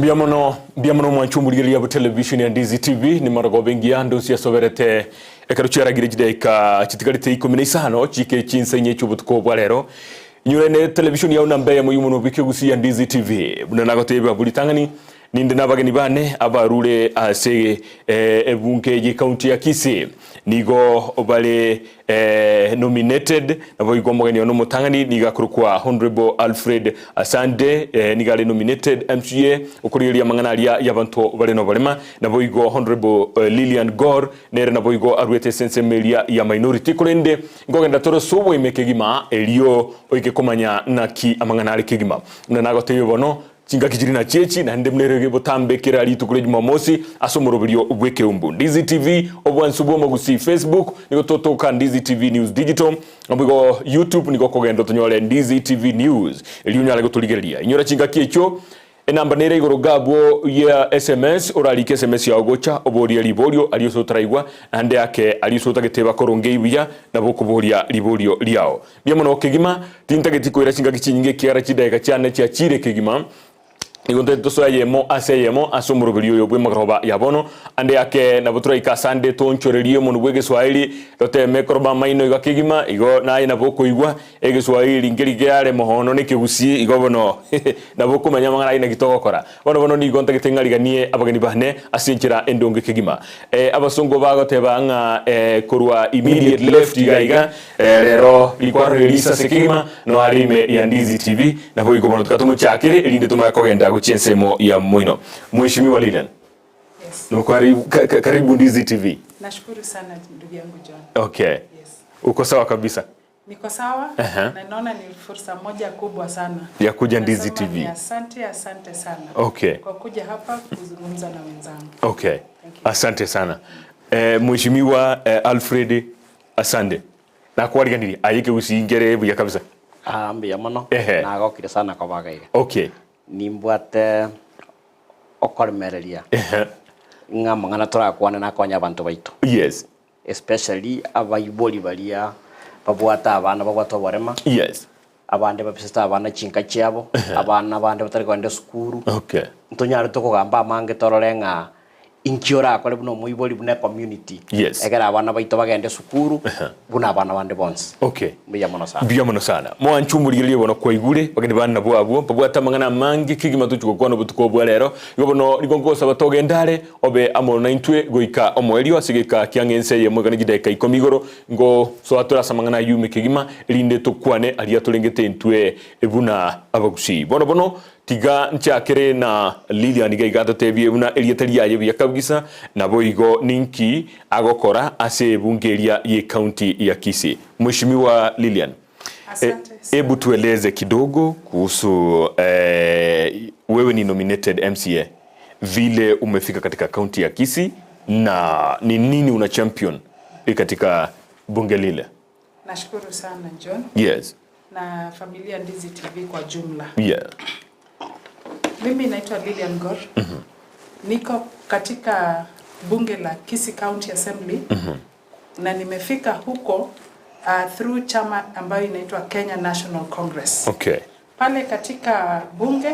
Biamono mwanchumbuliria bu television ya Ndizi TV ni marago bengia ndo siasoberete ekaruchara girejide ka chitigarite 15 chike chinsenye chubutuko bwarero nyurene television ya unambe ya muyumuno bike Gusii ya Ndizi TV bunanago tebe bulitangani ninde nabageni bane abarure ase ebunke je county ya Kisii nigo obale nominated nabo igomogeni ono mutangani nigakurukwa honorable Alfred Asande nigale nominated MCA ukuriria manganaria yabantu bale no balema nabo igo honorable Lilian nere nabo igo arwete sensemelia ya minority kurende ngogenda toro sobo imekegima elio oike komanya naki amanganari kegima nanago teyebono chinga kijiri na chechi na ndemlerege botambe kera litu kule Jumamosi asomorobilio Ekeumbu Ndizi TV obwansubo Gusii Facebook niko totoka Ndizi TV News Digital ambigo YouTube niko kogendo tonyole Ndizi TV News eliunyala gotoligeria inyora chinga kiecho enamba nere igoro gabo ya SMS oralike SMS ya ogocha oboria libolio aliyosotraigwa ande yake aliyosota geteba koronge ibya nabo kuboria libolio liao byamono kegima tintagetiko ira chinga kichinyinge kiara chidaika cyane cya chire kegima igonte toso yemo asomorobilio yobwe magroba yabono ande yake nabutura ikasande tonchorelie mu bwege Swahili tote mekroba maino igakigima igo naye naboko igwa ege Swahili ngerige yale mohono ne Gusii igobono naboko manyamanga ina gitogokora bono ni gonte gitengaliganie abageni bahne asinchira endonge kigima abasongo bagoteba nga kurwa immediate left igaiga rero ikwa release sekigima no arime ya Ndizi TV nabo igobono tukatomo chakire ilinde tumakogenda kuchensemo ya mwino. Mheshimiwa Lilian. Yes. No karibu Ndizi TV. Nashukuru sana ndugu yangu John. Okay. Yes. Uko sawa kabisa? Niko sawa. Na naona ni fursa moja kubwa sana ya kuja Ndizi TV. Asante sana. Okay. Kwa kuja hapa kuzungumza na wenzangu. Okay. Asante sana. Mheshimiwa Alfred Asande. Na kuwaliga nini? Ayike usingere buya kabisa. Mbia mono. Na agokire sana kwa bagaiga. Okay. Nimbwate okorimereria nga mangana torakwana nakonya abantu baitu. Yes, especially abayiboli balia babwata abana babwata borema. Yes, abande babisita abana chinka cyabo abana bande batari kwenda skuru. Okay, ntonyare tokogamba amange tororenga inkiora akole buno muyiboli bune community. Yes, egera abana baito bagende skuru buna abana bande bonse. Okay, biyamono sana mwanchumulirie bono kwa igure bagende bana bwabo babwata mangana mangi kigima tuchuko kwano butuko bwalero igobono ligongosa batogendare obe amono intwe goika omwelio asigeka kyangense ye mwegana gidaika ikomigoro ngo so atora samangana yume kigima linde tokwane aliya tolengete intwe ebuna abagusii bono tiga nchakere na Lilian igaigato tebie una elietaria ye yakabgisa na boigo ninki agokora ase bungeria ye county ya Kisii. Mheshimiwa Lilian, hebu tueleze kidogo kuhusu wewe ni nominated MCA, vile umefika katika county ya Kisii na ni nini una champion katika bunge lile? Nashukuru sana John. Yes. Na familia Ndizi TV kwa jumla. Yeah. Mimi naitwa Lilian. Niko katika bunge la Kisii County Assembly. Na nimefika huko through chama ambayo inaitwa Kenya National Congress. Okay. Pale katika bunge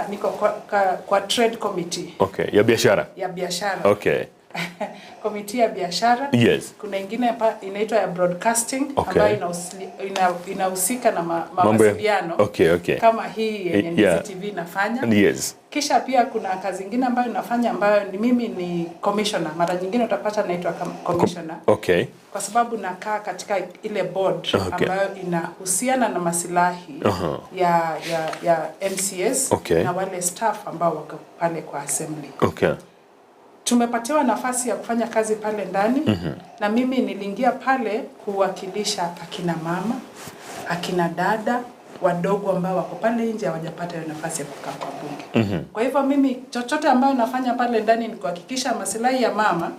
niko kwa trade committee. Okay, ya biashara. Okay. Komiti ya biashara. Yes. Kuna ingine inaitwa ya broadcasting. Okay. Ambayo inahusika na mawasiliano. Okay. Kama hii yenye Ndizi TV inafanya. Yes. Kisha pia kuna kazi nyingine ambayo nafanya ambayo mimi ni commissioner. Mara nyingine utapata naitwa commissioner. Okay. Kwa sababu nakaa katika ile board ambayo inahusiana na masilahi ya MCS na wale staff ambao wako pale kwa assembly. Okay. Tumepatiwa nafasi ya kufanya kazi pale ndani na mimi niliingia pale kuwakilisha akina mama, akina dada, wadogo ambao wako pale nje hawajapata nafasi ya kukaa kwa bunge. Kwa hivyo mimi chochote ambayo nafanya pale ndani ni kuhakikisha maslahi ya mama,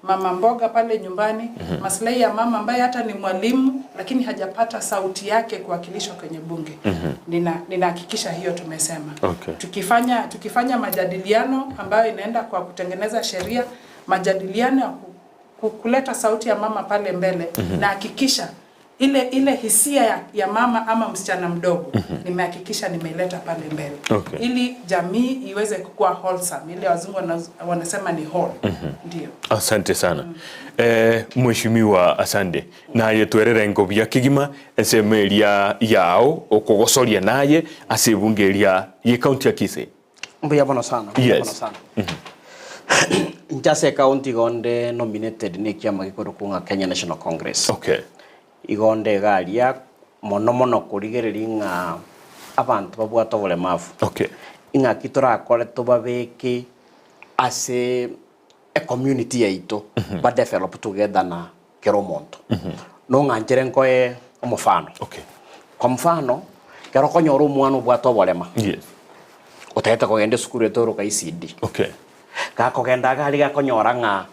mama mboga pale nyumbani, maslahi ya mama ambaye hata ni mwalimu lakini hajapata sauti yake kuwakilishwa kwenye bunge. Ninahakikisha hiyo tumesema. Okay. Tukifanya majadiliano ambayo inaenda kwa kutengeneza sheria, majadiliano ya kuleta sauti ya mama pale mbele na hakikisha ile hisia ya mama ama msichana mdogo nimehakikisha nimeileta pale mbele. Ili jamii iweze kukua wholesome. Ile wazungu wanasema ni whole. Ndio. Asante sana. Mheshimiwa Asande, naye twerere ngobia kigima ensemeria yao okugosoria naye asebungeria ye county ya Kisii. Mbuya bono sana. Yes. Njase county gonde nominated ni kiama gikuru kunga Kenya National Congress. Igonde garia mono kurigereria nga abantu babwata obulemavu. Inga kitora koleto babeki ase a community yaito ba develop together na kero monto. No nganjere nkoe omufano. Kwa mfano kero konyoro omwana obwata obulema. Utaheta kogende sukuru etoro ka ICD. Kako genda gali gakonyora nga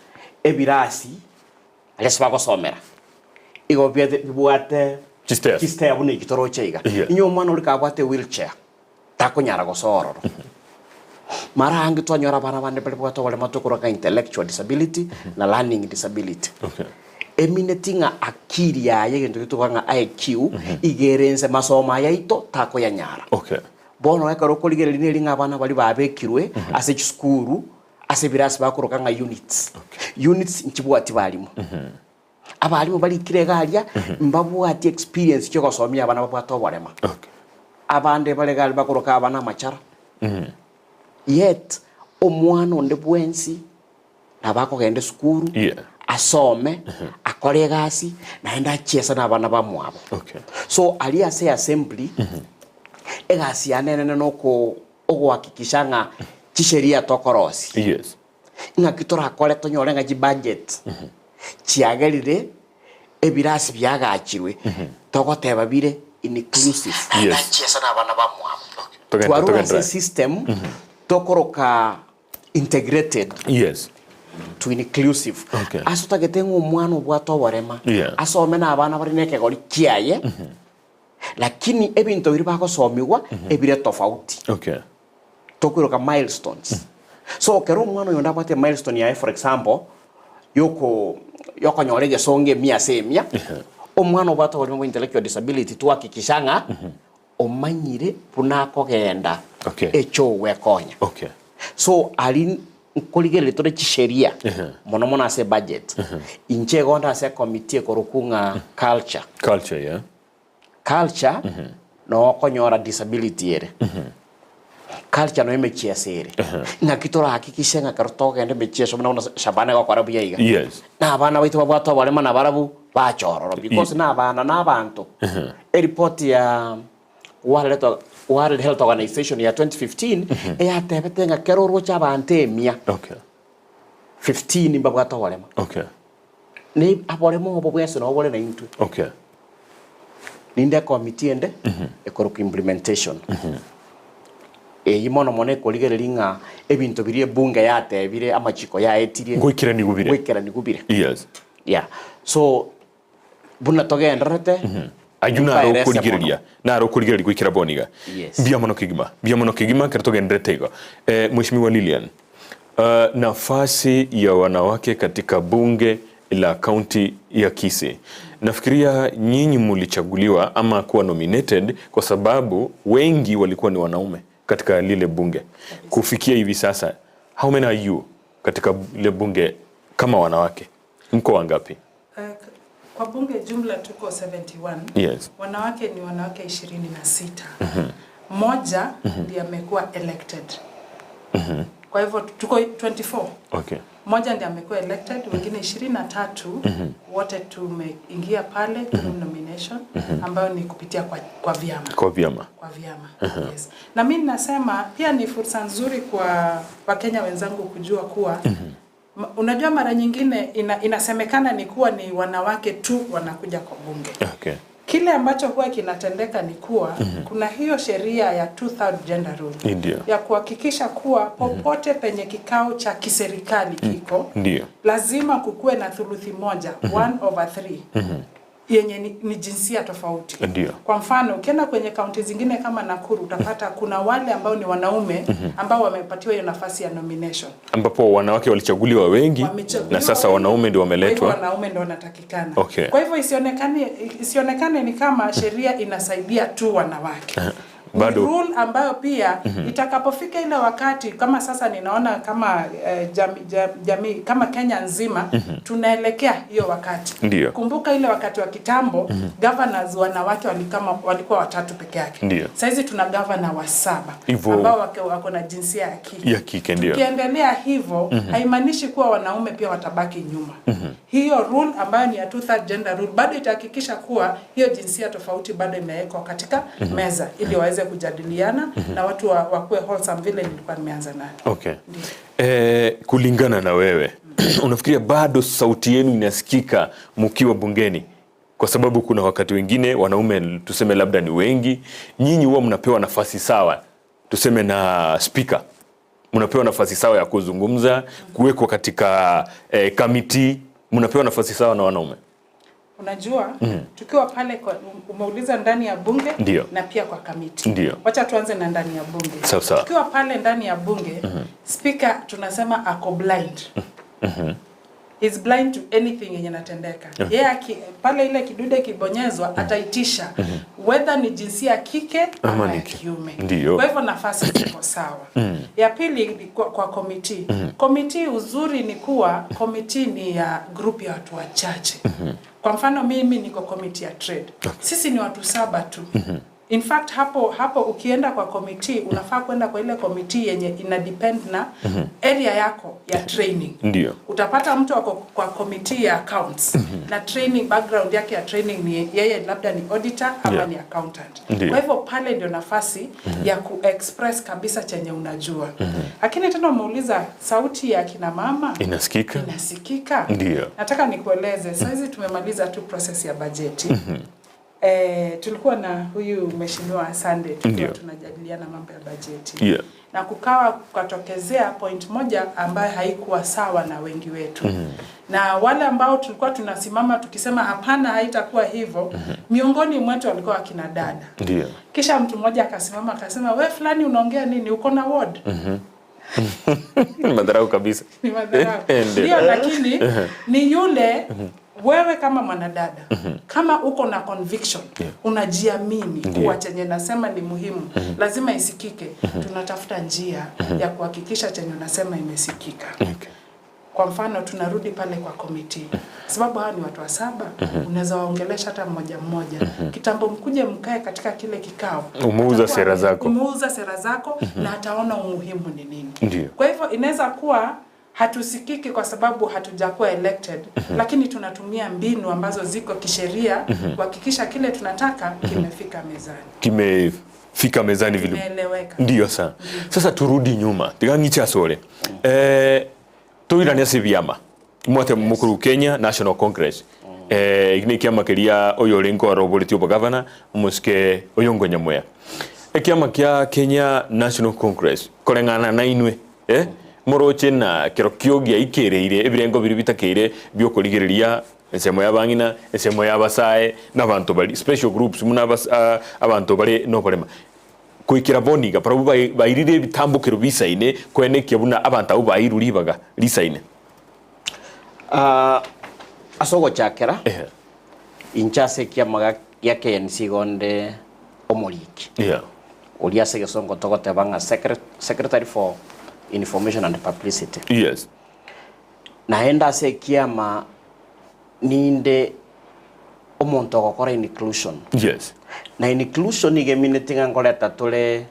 ebirasi alesiba gosomera. Igo bibuate Kistea bune kitoro cheiga. Inyo mwana uri kabwate wheelchair. Takonyara gosororo. Mara hangi twanyora bana bande pele bwate wale matokoro ka intellectual disability na learning disability. Eminetinga akiri yaye gento kitubanga IQ igerense masoma yaito tako ya nyara. Bono ekaro koligere linga abana bali babekirwe ase chskuru ase birasi bakoroka nga units. Units nchibwati balimu. Abalimu bali kiregalia mbabwati experience cyo gosomya abana babwata oborema. Abande bale gali bakoroka abana machara. Yet omwana onde bwensi nabako gende skuru asome akore gasi naenda chiesa nabana bamwabo. So ali ase assembly egasi anene noko ogwakikisha nga chisheria tokorosi. Nga kitora akore tonyorenga ji budget. Chiagerire ebirasi byagachirwe togoteba bire inclusive. Chiesa nabana bamwabo. Twaruga system tokoroka integrated. To inclusive. Aso tagetengo omwana obwata oborema. Asome na abana bari nekegori kiaye. Lakini ebintu biri bakosomiwa ebire tofauti. Tokoroka milestones. So kero omwana yonda bwate milestone ya for example yoko nyorege songe mia semia. Omwana obwata oborema intellectual disability twakikishanga omanyire punako genda. Echo wekonya. So ali nkoligere tore chisheria mono ase budget. Inche gonda ase committee korokunga culture. Culture no konyora disability ere. Culture no emechia sere. Nga kitora hakikisha nga karotoga ende mechia so na shabana kwa kwarabu yiga. Na abana baitu babwata balema na barabu bachororo because na abana na abantu. A report ya World Health Organization ya 2015 eyatebete kero rocha bante mia 15 mbabwata walema ni aboremo obobwese no bole na into ninde committee ende ekoroka implementation yimono mone koligere linga ebintu birie bunga yatebire amachiko ya etirie gwikira ni gubire so buna togendrete ayuna ro kuligeria na ro kuligeria gwikira boniga biamono kigima kerto gendretego. Mheshimiwa Lilian, nafasi ya wanawake katika bunge la county ya Kisii, nafikiria nyinyi mulichaguliwa ama kuwa nominated kwa sababu wengi walikuwa ni wanaume katika lile bunge. Kufikia hivi sasa, how many are you katika lile bunge kama wanawake? Mko wangapi? Kwa bunge jumla tuko 71. Wanawake ni wanawake 26. Mmoja ndiye amekuwa elected. Kwa hivyo tuko 24. Mmoja ndiye amekuwa elected, wengine 23 wote tumeingia pale nomination ambayo ni kupitia kwa vyama. Na mimi nasema pia ni fursa nzuri kwa Wakenya wenzangu kujua kuwa unajua mara nyingine inasemekana ni kuwa ni wanawake tu wanakuja kwa bunge. Kile ambacho huwa kinatendeka ni kuwa kuna hiyo sheria ya 2/3 gender rule ya kuhakikisha kuwa popote penye kikao cha kiserikali kiko lazima kukue na thuluthi moja 1/3 yenye ni jinsia tofauti. Ndiyo. Kwa mfano, ukienda kwenye kaunti zingine kama Nakuru utapata kuna wale ambao ni wanaume ambao wamepatiwa hiyo nafasi ya nomination. Ambapo wanawake walichaguliwa wengi na sasa wanaume ndio wameletwa. Wanaume ndio wanatakikana. Okay. Kwa hivyo isionekane ni kama sheria inasaidia tu wanawake. Bado rule ambayo pia itakapofika ile wakati kama sasa ninaona kama jamii kama Kenya nzima tunaelekea hiyo wakati. Ndiyo. Kumbuka ile wakati wa kitambo governors wanawake walikuwa 3 peke yake. Sasa hizi tuna governor wa 7 ambao wako na jinsia ya kike. Ya kike ndio. Ukiendelea hivyo haimaanishi kuwa wanaume pia watabaki nyuma. Hiyo rule ambayo ni ya 2/3 gender rule bado itahakikisha kuwa hiyo jinsia tofauti bado imewekwa katika meza ili waweze kujadiliana na watu wakuwe wholesome vile nilikuwa nimeanza nayo. Okay. Kulingana na wewe unafikiria bado sauti yenu inasikika mkiwa bungeni? Kwa sababu kuna wakati wengine wanaume tuseme labda ni wengi, nyinyi huwa mnapewa nafasi sawa, tuseme na speaker, mnapewa nafasi sawa ya kuzungumza, kuwekwa katika kamiti, mnapewa nafasi sawa na wanaume? Unajua, tukiwa pale umeuliza ndani ya bunge na pia kwa kamiti. Wacha tuanze na ndani ya bunge. Tukiwa pale ndani ya bunge, speaker tunasema ako blind. He's blind to anything yenye natendeka. Yeye pale ile kidude kibonyezwa ataitisha whether ni jinsia kike ama ya kiume. Kwa hivyo nafasi ziko sawa. Ya pili kwa committee. Committee uzuri ni kuwa committee ni ya group ya watu wachache. Kwa mfano mimi niko committee ya trade. Sisi ni watu 7 tu. In fact hapo ukienda kwa committee unafaa kwenda kwa ile committee yenye ina depend na area yako ya training. Utapata mtu wako kwa committee ya accounts na training background yake ya training ni yeye labda ni auditor ama ni accountant. Kwa hivyo pale ndio nafasi ya kuexpress kabisa chenye unajua. Lakini tena umeuliza sauti ya kina mama inasikika? Inasikika. Nataka nikueleze sasa hizi tumemaliza tu process ya bajeti. Tulikuwa na huyu mheshimiwa Asande tulikuwa tunajadiliana mambo ya bajeti. Na kukatokezea point moja ambayo haikuwa sawa na wengi wetu. Na wale ambao tulikuwa tunasimama tukisema hapana haitakuwa hivyo, miongoni mwetu walikuwa akina dada. Kisha mtu mmoja akasimama akasema wewe fulani unaongea nini? Uko na ward? Madharau kabisa. Ni madharau. Ndio, lakini ni yule wewe kama mwanadada kama uko na conviction unajiamini kuwa chenye nasema ni muhimu lazima isikike, tunatafuta njia ya kuhakikisha chenye nasema imesikika. Kwa mfano tunarudi pale kwa committee sababu hawa ni watu wa 7 unaweza waongelesha hata mmoja kitambo mkuje mkae katika kile kikao umeuza sera zako na ataona umuhimu ni nini. Kwa hivyo inaweza kuwa hatusikiki kwa sababu hatujakuwa elected, lakini tunatumia mbinu ambazo ziko kisheria kuhakikisha kile tunataka kimefika mezani. Kimefika mezani vile. Kimeeleweka. Ndio sana. Sasa turudi nyuma. Tigangicha sore. Tuirania sivyama. Mwate mukuru Kenya National Congress. Igni kiama kelia oyo lengo aroboliti oba governor muske oyongo nyamwea. Kiama kia Kenya National Congress kolengana na inwe. Moroche na kirokio gia ikereire ebirengo biri bitakeire byo kurigereria ensemo y'abangina ensemo y'abasae n'abantu bali special groups muna abantu bali no barema kuikira boniga parabu bayirire bitambukiro bisaine kwene kyabuna abantu abo bayiruribaga lisaine asogo chakera inchase kiamaga ya KNC gonde omoriki olia segesongo togote banga secretary for information and publicity. Naenda se kiama ninde omonto gokora inclusion. Na inclusion ige minetinga ngoleta tole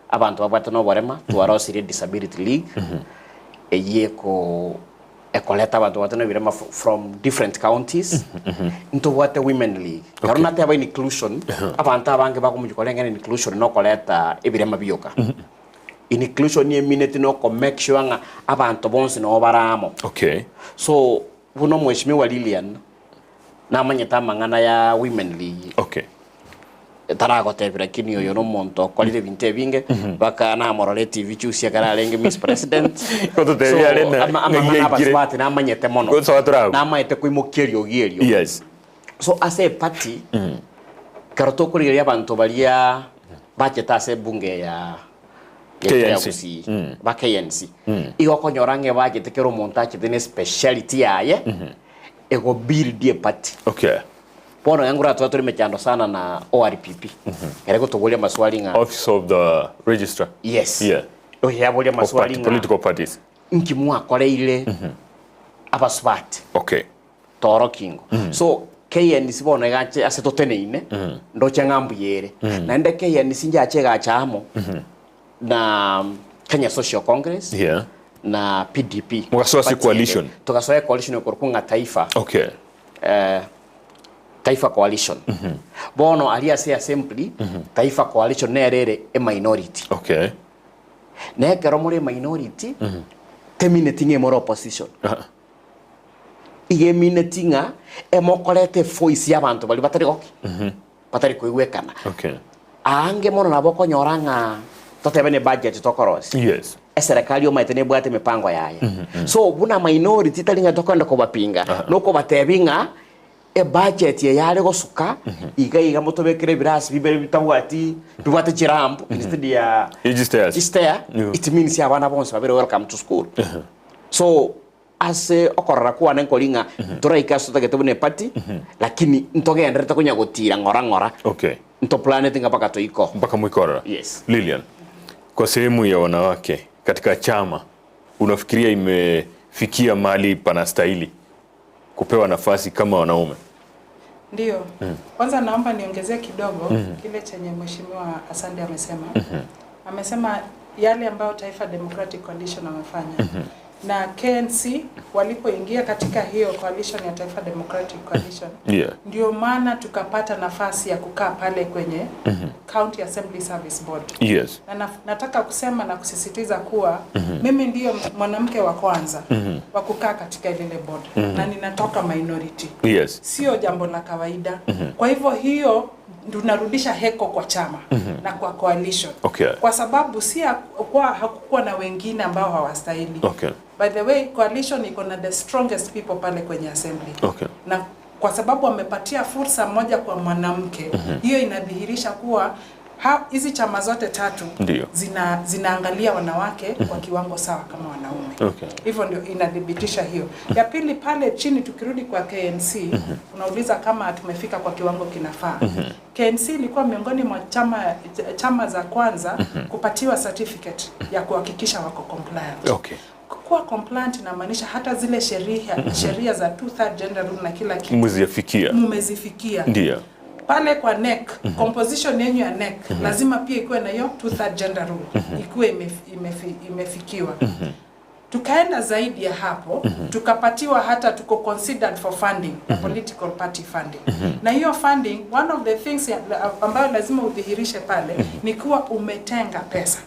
abantu babata no barema tuaro Syria Disability League. Eyeko ekoleta abantu babata no birema from different counties into what women league. Karona te aba inclusion abantu abange bakumujikolenga inclusion no koleta ebirema biyoka. Inclusion ye minute no ko make sure nga abantu bonse no baramo. So buno mheshimiwa Lilian na manyeta mangana ya women league. Tarago tebira kinyo yo no monto kwalite binte binge baka na morale TV chusia kara lenge Miss President. Koto tebia lena. Ama basbati na manyete mono. Na manyete kuimokerio gierio. So as a party karoto kuri ya bantu balia bacheta se bunge ya Gusii ba KNC igo konyorange bachete kero montage tene speciality yaye ego build the party. Okay. Pono yangu rato tuli mechando sana na ORPP. Erego tugolia maswali nga Office of the Registrar. Yes. Yeah. Oh ya bolia maswali nga political parties. Nkimwa kore ile abaswat. Okay. Toro kingo. So KNC bono gache aseto teneine ndo changambu yere. Na nde KNC njache gachamo na Kenya Social Congress. Yeah. Na PDP. Mugasoa coalition. Tugasoa coalition yokorkunga taifa. Okay. Taifa coalition. Bono alia say assembly taifa coalition nerere a minority. Okay. Ne kero more minority terminating e more opposition. Ige minatinga e mokolete voice y'abantu bali batari goki. Batari kuiwekana. Okay. Aange mono naboko nyoranga totebene budget tokoros. Yes. Serikali omaitene bwate mipango yaye. So buna minority talinga tokonda ko bapinga. Noko batebinga e budget ye yale gosuka iga motobekere birasi bibere bitawati bibate chirambu instead ya register it means ya bana bonse babere welcome to school. So as okorra kuwa nenkolinga tora ikaso taketobone party lakini ntoge ndreta kunya gotira ngora. Okay. Nto planet ngapaka to iko mpaka mwikora. Yes. Lilian, kwa sehemu ya wanawake katika chama unafikiria imefikia mahali panastahili kupewa nafasi kama wanaume? Ndio. Kwanza naomba niongezee kidogo kile chenye mheshimiwa Asande amesema. Amesema yale ambayo Taifa Democratic Coalition wamefanya. Na KNC walipoingia katika hiyo coalition ya Taifa Democratic Coalition. Ndio maana tukapata nafasi ya kukaa pale kwenye County Assembly Service Board. Yes. Na nataka kusema na kusisitiza kuwa mimi ndio mwanamke wa kwanza wa kukaa katika ile board na ninatoka minority. Yes. Sio jambo la kawaida. Kwa hivyo hiyo tunarudisha heko kwa chama na kwa coalition. Okay. Kwa sababu hakukuwa na wengine ambao hawastahili. Okay. By the way, coalition iko na the strongest people pale kwenye assembly. Okay. Na kwa sababu wamepatia fursa moja kwa mwanamke, hiyo inadhihirisha kuwa hizi chama zote tatu zinaangalia wanawake kwa kiwango sawa kama wanaume. Okay. Hivyo ndio inadhibitisha hiyo. Ya pili pale chini tukirudi kwa KNC, unauliza kama tumefika kwa kiwango kinafaa. KNC ilikuwa miongoni mwa chama za kwanza kupatiwa certificate ya kuhakikisha wako compliant. Okay. Kuwa compliant inamaanisha hata zile sheria za 2/3 gender rule na kila kitu mumezifikia. Ndio. Pale kwa NEC, composition yenu ya NEC lazima pia ikuwe na hiyo 2/3 gender rule, ikuwe imefikiwa. Tukaenda zaidi ya hapo, tukapatiwa hata tuko considered for funding, political party funding. Na hiyo funding, one of the things ambayo lazima udhihirishe pale ni kuwa umetenga pesa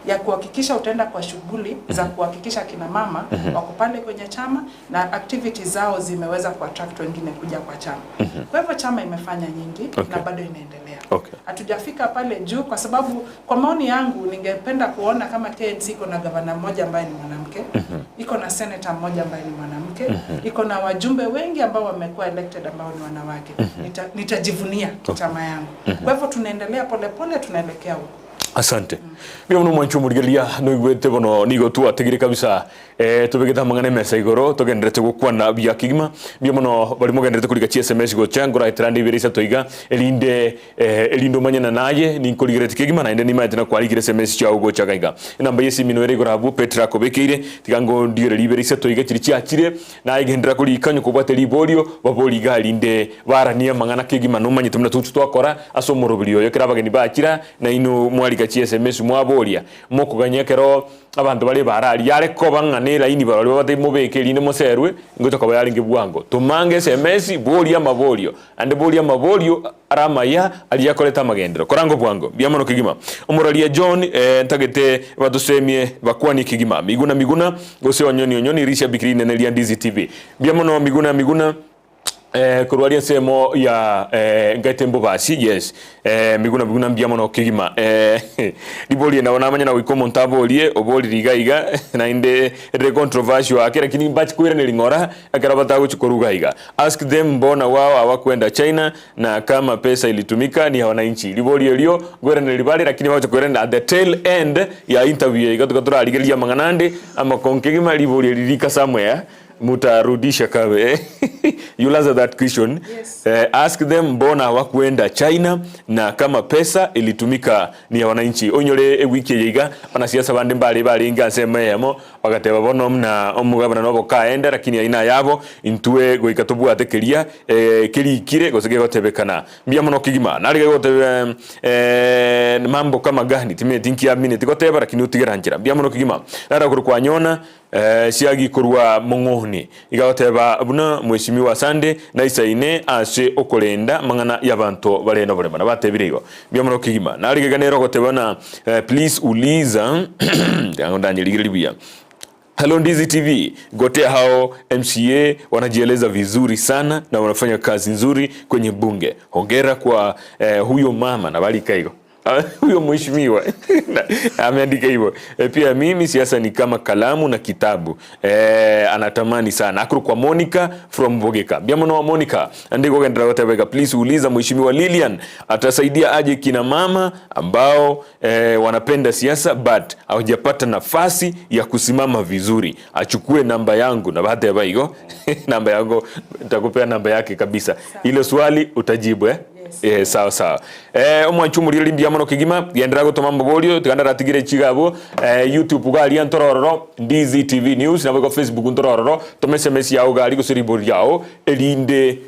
ya kuhakikisha utaenda kwa shughuli za kuhakikisha kina mama wako pale kwenye chama na activities zao zimeweza kuattract wengine kuja kwa chama. Kwa hivyo chama imefanya nyingi na bado inaendelea. Hatujafika pale juu kwa sababu kwa maoni yangu ningependa kuona kama KNC iko na gavana mmoja ambaye ni mwanamke, iko na senator mmoja ambaye ni mwanamke, iko na wajumbe wengi ambao wamekuwa elected ambao ni wanawake. Nitajivunia chama yangu. Kwa hivyo tunaendelea polepole tunaelekea huko. Asante. Bia muno mwanchu murigelia no igwete bono nigo tu ategire kabisa tubegeta mangane mesa igoro togendrete gukwana bya kigima bia muno bari mugendrete kuri gachi SMS go changura itrandi birisa toiga elindo manyana naye ni kuligirete kigima na inde ni maitena kwaligire SMS cha ugo chagaiga namba yesi minwere gorabu Petra ko bekire tigango ndigere liberisa toiga kirichi akire na igendra kuri kanyo kubate libolio baboli galinde barania mangana kigima no manyite mna tutu twakora aso murubulio yo kirabageni bakira na ino mwali gachi SMS mwabolia mokuganya kero abantu bali barali yale ko bangane laini bali bate mubekeli ne moserwe ngoto ko yali ngibwango tumange SMS bolia mabolio ande bolia mabolio aramaya ali yakoleta magendero korango bwango biamono kigima umuralia John ntagete badusemie bakwani kigima miguna gose onyoni risha bikiri ne Ndizi TV biamono miguna kurwaria semo ya ngatembo basi yes miguna mbia mono kigima liboli na wana manya wiko montabolie oboli rigaiga na inde re controversial akira lakini bachi kwira nilingora akarabata guchikoruga iga ask them mbona wao hawakwenda China na kama pesa ilitumika ni wananchi liboli elio gwera nilibali lakini wao kwenda at the tail end ya interview iga tukatura aligelia manganande ama konkigima liboli lilika somewhere mutarudisha kawe. You'll answer that question. Yes. Ask them mbona hawakwenda China na kama pesa ilitumika ni ya wananchi. Onyole wiki yiga wanasiasa bande mbali inga sema yamo bagateba bono na omugabana nobo kaenda lakini aina yabo intue goikatobu atekeria kirikire gosege gotebekana mbia mono kigima nari gotebe mambo kama gani time tinki ya minute goteba lakini utigeranjira mbia mono kigima nara kwa nyona siagi kurwa mongohni igoteba buna mweshimiwa Asande na isaine ase okolenda mangana yabanto baleno bolema batebirigo mbia mono kigima nari geganero gotebana please uliza ndanyirigiribia. Hello Ndizi TV, gotea hao MCA wanajieleza vizuri sana na wanafanya kazi nzuri kwenye bunge. Hongera kwa huyo mama na balika hiyo. Huyo mheshimiwa ameandika hivyo. Pia mimi siasa ni kama kalamu na kitabu. Anatamani sana. Akuru kwa Monica from Bogeka. Biamono wa Monica. Andiko gendra wotebeka. Please uliza mheshimiwa Lilian atasaidia aje kina mama ambao wanapenda siasa but hawajapata nafasi ya kusimama vizuri. Achukue namba yangu na bahati ya baigo. Namba yangu nitakupea namba yake kabisa. Hilo swali utajibu sawa. Omwanchumuri limbia mono kigima yendera gutoma mbogorio tigandara tigire chigabo YouTube gali antororo Ndizi TV News na bego Facebook ntororo to SMS yao gali gusiribori yao elinde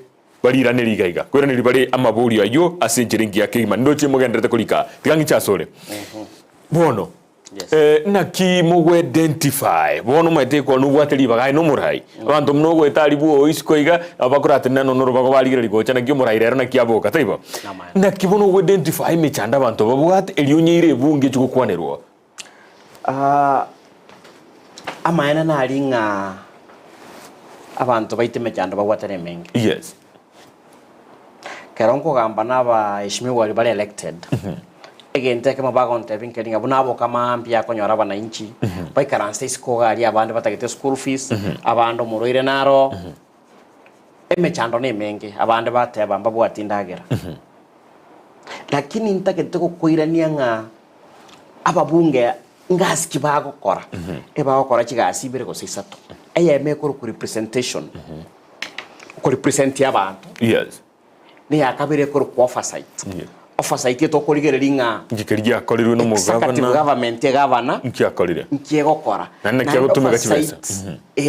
balira nerigaiga kwera neribari amaburi ayo asenjeringi ya kigima ndoche mugendete kulika tigangi chasole bono. Yes. Na ki mugo identify bono mate ko nubwateli bagai no murai abantu mnogo etali buo iskoiga abakura tenano no rubago baligire ligocha na kyo murai rero na kiaboka taibo na kibono go identify mechanda abantu babwate elionyire bunge chuko kwanerwo amaena na alinga abantu baite mechanda babwatene mengi. Yes. Keronko gamba na ba ishimiwa bali elected. Egente kama bagonte binkelinga bunabo kama ambia konyora bananchi baikaranse iskoga ali abandi batagete school fees abando muroire naro emechando ne mengi abandi bateba mbabu atindagera lakini ntakete kukoirania nga ababunge ngaski bagokora ebagokora kigasibire go sisato ayeme ko representation ko represent yabantu. Yes. Ni yakabire ko oversight. Yes. Oversight to kurigerelinga ngikeria korirwe no mugabana government gavana nkiakorire nkiegokora na kiagutume gachibesa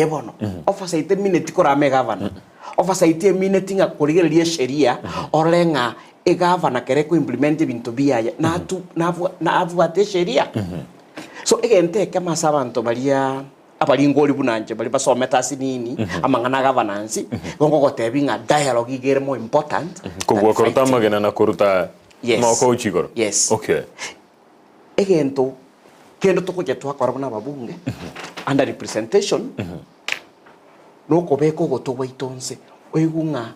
bono oversight minute kora me gavana oversight minute nga kurigereria sheria olenga e gavana kere ko implement bintu biya na avuate sheria so egente kama sabanto balia abalingoli bunanje bali basometa sinini amangana governance gongo gotebinga dialogue igere mo important ko gwakorta magena na koruta. Yes. Mako chigoro. Yes. Okay. Egento kendo tukuja twakora bana babunge under representation no kobeko gotowa itonse oigunga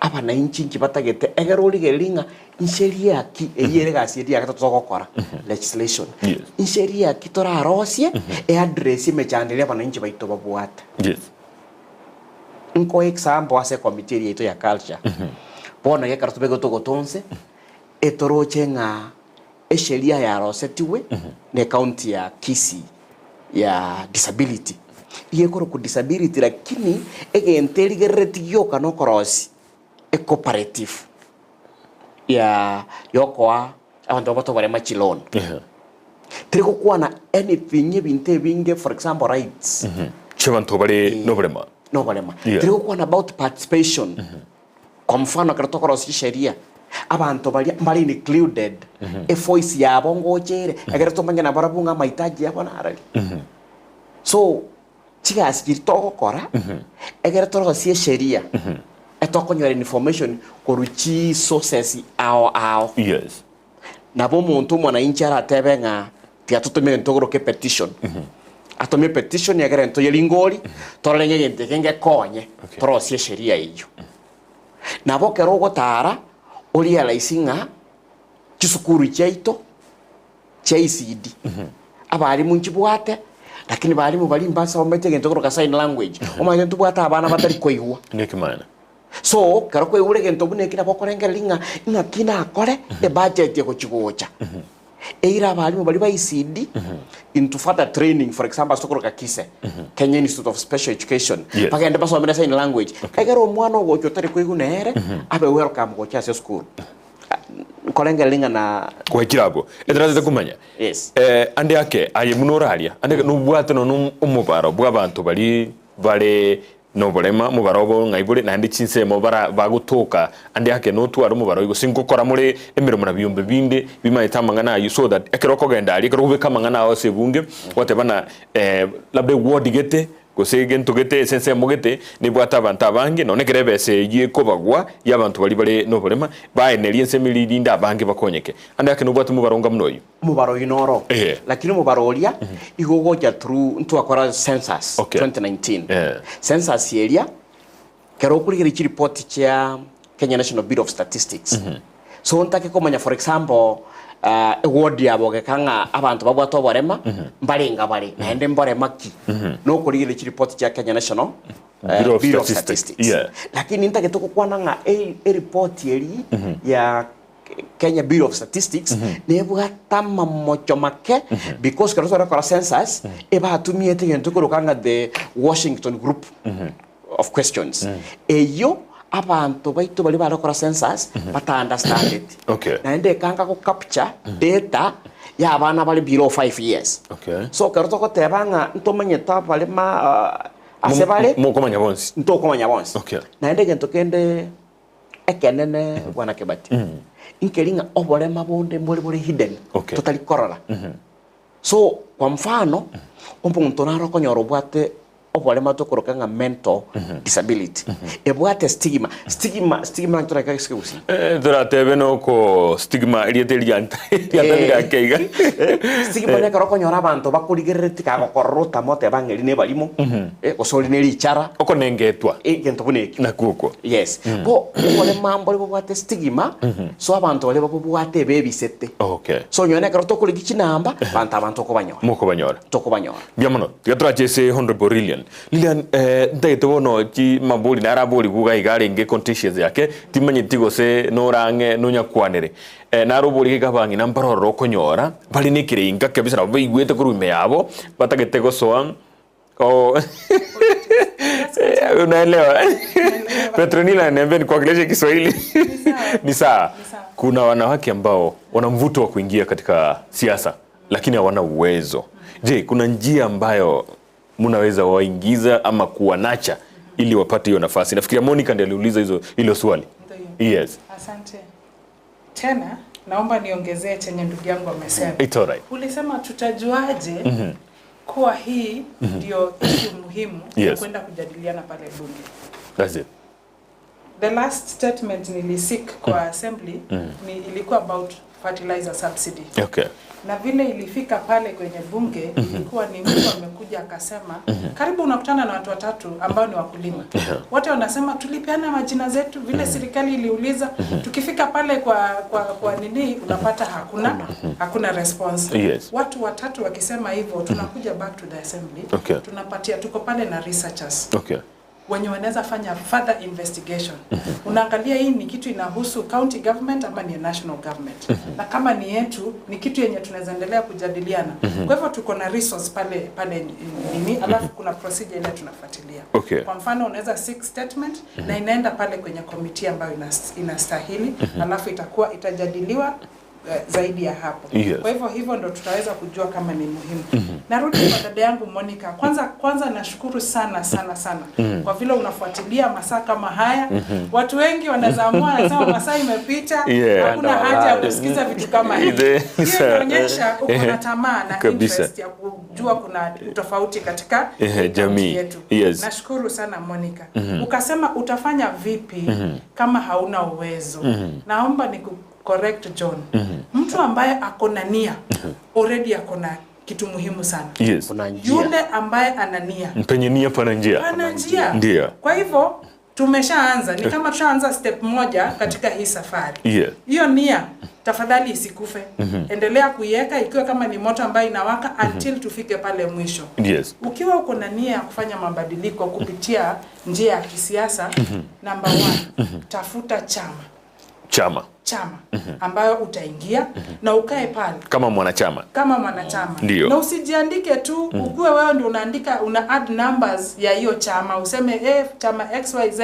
abana inchi kibatagete egerori gelinga insheria ki eyere gasiedia gatotogokora legislation. Yes. Insheria kitora rosie e address mechandele abana inchi baito babwata. Yes. Nko example ase committee yeto ya culture bona ye kartubego togotonse etoroche nga esheria ya rosetiwe ne county ya Kisii ya disability yekoro ku disability lakini egenteri geretiyo kano korosi e cooperative ya yokoa abantu bato bare machilon triko kuana anything ebinte binge for example rights chebanto bare no barema triko kuana about participation kwa mfano karatokorosi sheria abantu bali included a voice yabo ngochere agereto mangena barabunga mahitaji yabo narali so chigasi kitokora agereto si sheria etokonyora information koruchi sources ao. Yes. Nabo muntu mwananchi aratebenga tiatutume ntogoro ke petition atome petition yagerento yelingoli torenge gente kenge konye torosie sheria iyo nabo kero gotara uri alaisinga kisukuru chaito chaisidi abali munchibwate lakini bali mu bali mbasa omete gento koroka sign language omanye tubwata abana batari koigwa nikimana so karo ko ure gento bune kina bokorengelinga inga kina akore e budget yako chiguocha eira bali mu bali ba ICD into further training, for example sokoroka Kisii Kenya Institute of Special Education bagenda basomera sign language kagero mwana ogo chotari koigunere abe welcome go cha school korengelinga na kwa kirabo edraze kumanya yes ande yake aye munoralia ande nubwate no umubaro bw'abantu bari no bolema mubarobo ngaibure na ndi chinsemo bara bagutoka ande yake no twaro mubaro igo sinkokora muri emirimo na biyumbe binde bimaitama na you so that ekeroko genda ali kerube kama ngana ose bunge watebana labde word gete gose gentugete sense mugete ni bwata abantu abange none kerebese yiye kobagwa y'abantu bari no bolema baenelie nsemili linda abange bakonyeke ande yake no bwata mubaronga mnoyo mubaro inoro lakini mubaro olia igogoja through ntu akora census 2019 census area kero kuri report cha Kenya National Bureau of Statistics so ntake komanya for example ward yabo gekanga abantu babwato borema mbarenga bari naende mborema ki no kuri report cha Kenya National Bureau of Statistics lakini ntake tukukwana nga report yeri ya Kenya Bureau of Statistics nebwata mamocho make because karosora kora census eba atumiete gento kurukanga the Washington group of questions eyo abantu baitu bali barakora census bata understand it naende kanga ko capture data ya abana bali below 5 years so karotoko tebanga ntomanyeta bali ma asebale mokomanya bonsi ntokomanya bonsi naende gento kende ekenene bwana Kebati inkelinga obolema bonde mbole hidden totally korora so kwa mfano omuntu naroko nyorobwate obolema to korokanga mental disability ebwate stigma ntoraka excuse tebe no ko stigma ilietelianta yatanga keiga stigma ne koroko nyora abantu bakurigereti ka gokorota mote bangeli ne balimo osoli ne lichara okonengetwa gento buneki nakuko yes bo obolema mbole bwate stigma so abantu bale babwate bebisete so nyone karoto kuri gicinamba abantu ko banyora moko banyora toko banyora biamono tigatrache se honorable Lilian ndaite wono ki mabuli na arabuli buga igare nge contentious yake timenye tigose no range no nyakwanere na arubuli gabangi na mbaroro konyora bali nikiringa kabisa baigwete kurume yabo batagete gosoa unaelewa Petronila niambeni kwa English Kiswahili ni sawa kuna wanawake ambao wana mvuto wa kuingia katika siasa lakini hawana uwezo je kuna njia ambayo munaweza waingiza ama kuwanacha ili wapate hiyo nafasi nafikiria Monica ndiye aliuliza hilo swali yes asante tena naomba niongezee chenye ndugu yangu amesema it's all right ulisema tutajuaje kuwa hii ndio issue muhimu kwenda kujadiliana pale bunge that's it the last statement nilisik kwa assembly ni ilikuwa about fertilizer subsidy na vile ilifika pale kwenye bunge ilikuwa ni mtu amekuja akasema karibu unakutana na watu watatu ambao ni wakulima wote wanasema tulipeana majina zetu vile serikali iliuliza tukifika pale kwa nini unapata hakuna response watu watatu wakisema hivyo tunakuja back to the assembly tunapatia tuko pale na researchers wenye wanaweza fanya further investigation unaangalia hii ni kitu inahusu county government ama ni national government na kama ni yetu ni kitu yenye tunaweza endelea kujadiliana kwa hivyo tuko na resource pale nini alafu kuna procedure ile tunafuatilia kwa mfano unaweza seek statement na inaenda pale kwenye committee ambayo inastahili alafu itajadiliwa zaidi ya hapo kwa hivyo ndo tutaweza kujua kama ni muhimu narudi kwa dada yangu Monica kwanza nashukuru sana kwa vile unafuatilia masaa kama haya watu wengi wanaweza amua nasema masaa imepita hakuna haja ya kusikiza vitu kama hivi hiyo inaonyesha uko na tamaa na interest ya kujua kuna tofauti katika jamii yetu nashukuru sana Monica ukasema utafanya vipi kama hauna uwezo naomba correct John mtu ambaye akona nia already akona kitu muhimu sana yes yule ambaye anania penye nia pana njia ndio kwa hivyo tumeshaanza, ni kama tushaanza step moja katika hii safari. Hiyo nia tafadhali isikufe. Endelea kuiweka ikiwa kama ni moto ambayo inawaka until tufike pale mwisho. Ukiwa uko na nia ya kufanya mabadiliko kupitia njia ya kisiasa, number 1, tafuta chama ambayo utaingia na ukae pale kama mwanachama. Ndiyo. Na usijiandike tu ukiwa wewe ndio una add numbers ya hiyo chama, useme chama XYZ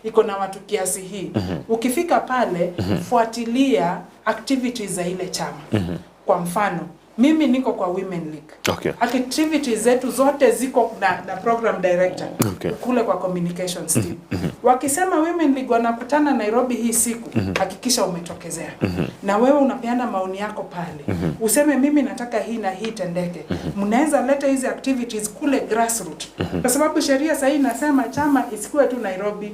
iko na watu kiasi hii. Ukifika pale fuatilia activities za ile chama. Kwa mfano, mimi niko kwa Women League. Activities zetu zote ziko na program director kule kwa communications team. Wakisema Women League wanakutana Nairobi hii siku, hakikisha umetokezea. Na wewe unapeana maoni yako pale. Useme mimi nataka hii na hii tendeke. Mnaweza leta hizi activities kule grassroots. Kwa sababu sheria sasa inasema chama isikuwe tu Nairobi.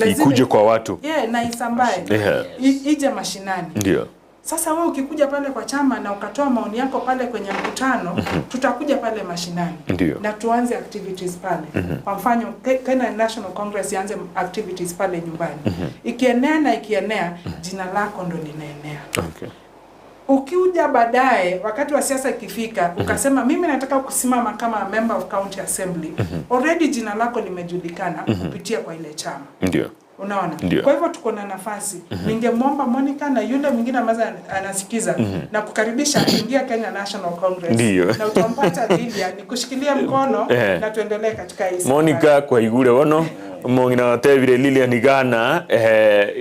Ikuje kwa watu. Na isambae. Ije mashinani. Ndio. Sasa wewe ukikuja pale kwa chama na ukatoa maoni yako pale kwenye mkutano, tutakuja pale mashinani. Na tuanze activities pale. Kwa mfano, Kenya National Congress ianze activities pale nyumbani. Ikienea, jina lako ndo linaenea. Ukiuja baadaye, wakati wa siasa ikifika, ukasema mimi nataka kusimama kama member of county assembly, already jina lako limejulikana kupitia kwa ile chama. Ndio. Unaona? Kwa hivyo tuko na nafasi. Ningemwomba Monica na yule mwingine ambaye anasikiza na kukaribisha kuingia Kenya National Congress. Na utampata Lilian nikushikilia mkono na tuendelee katika hii. Monica kwa igure wono mongina tevire Lilian igana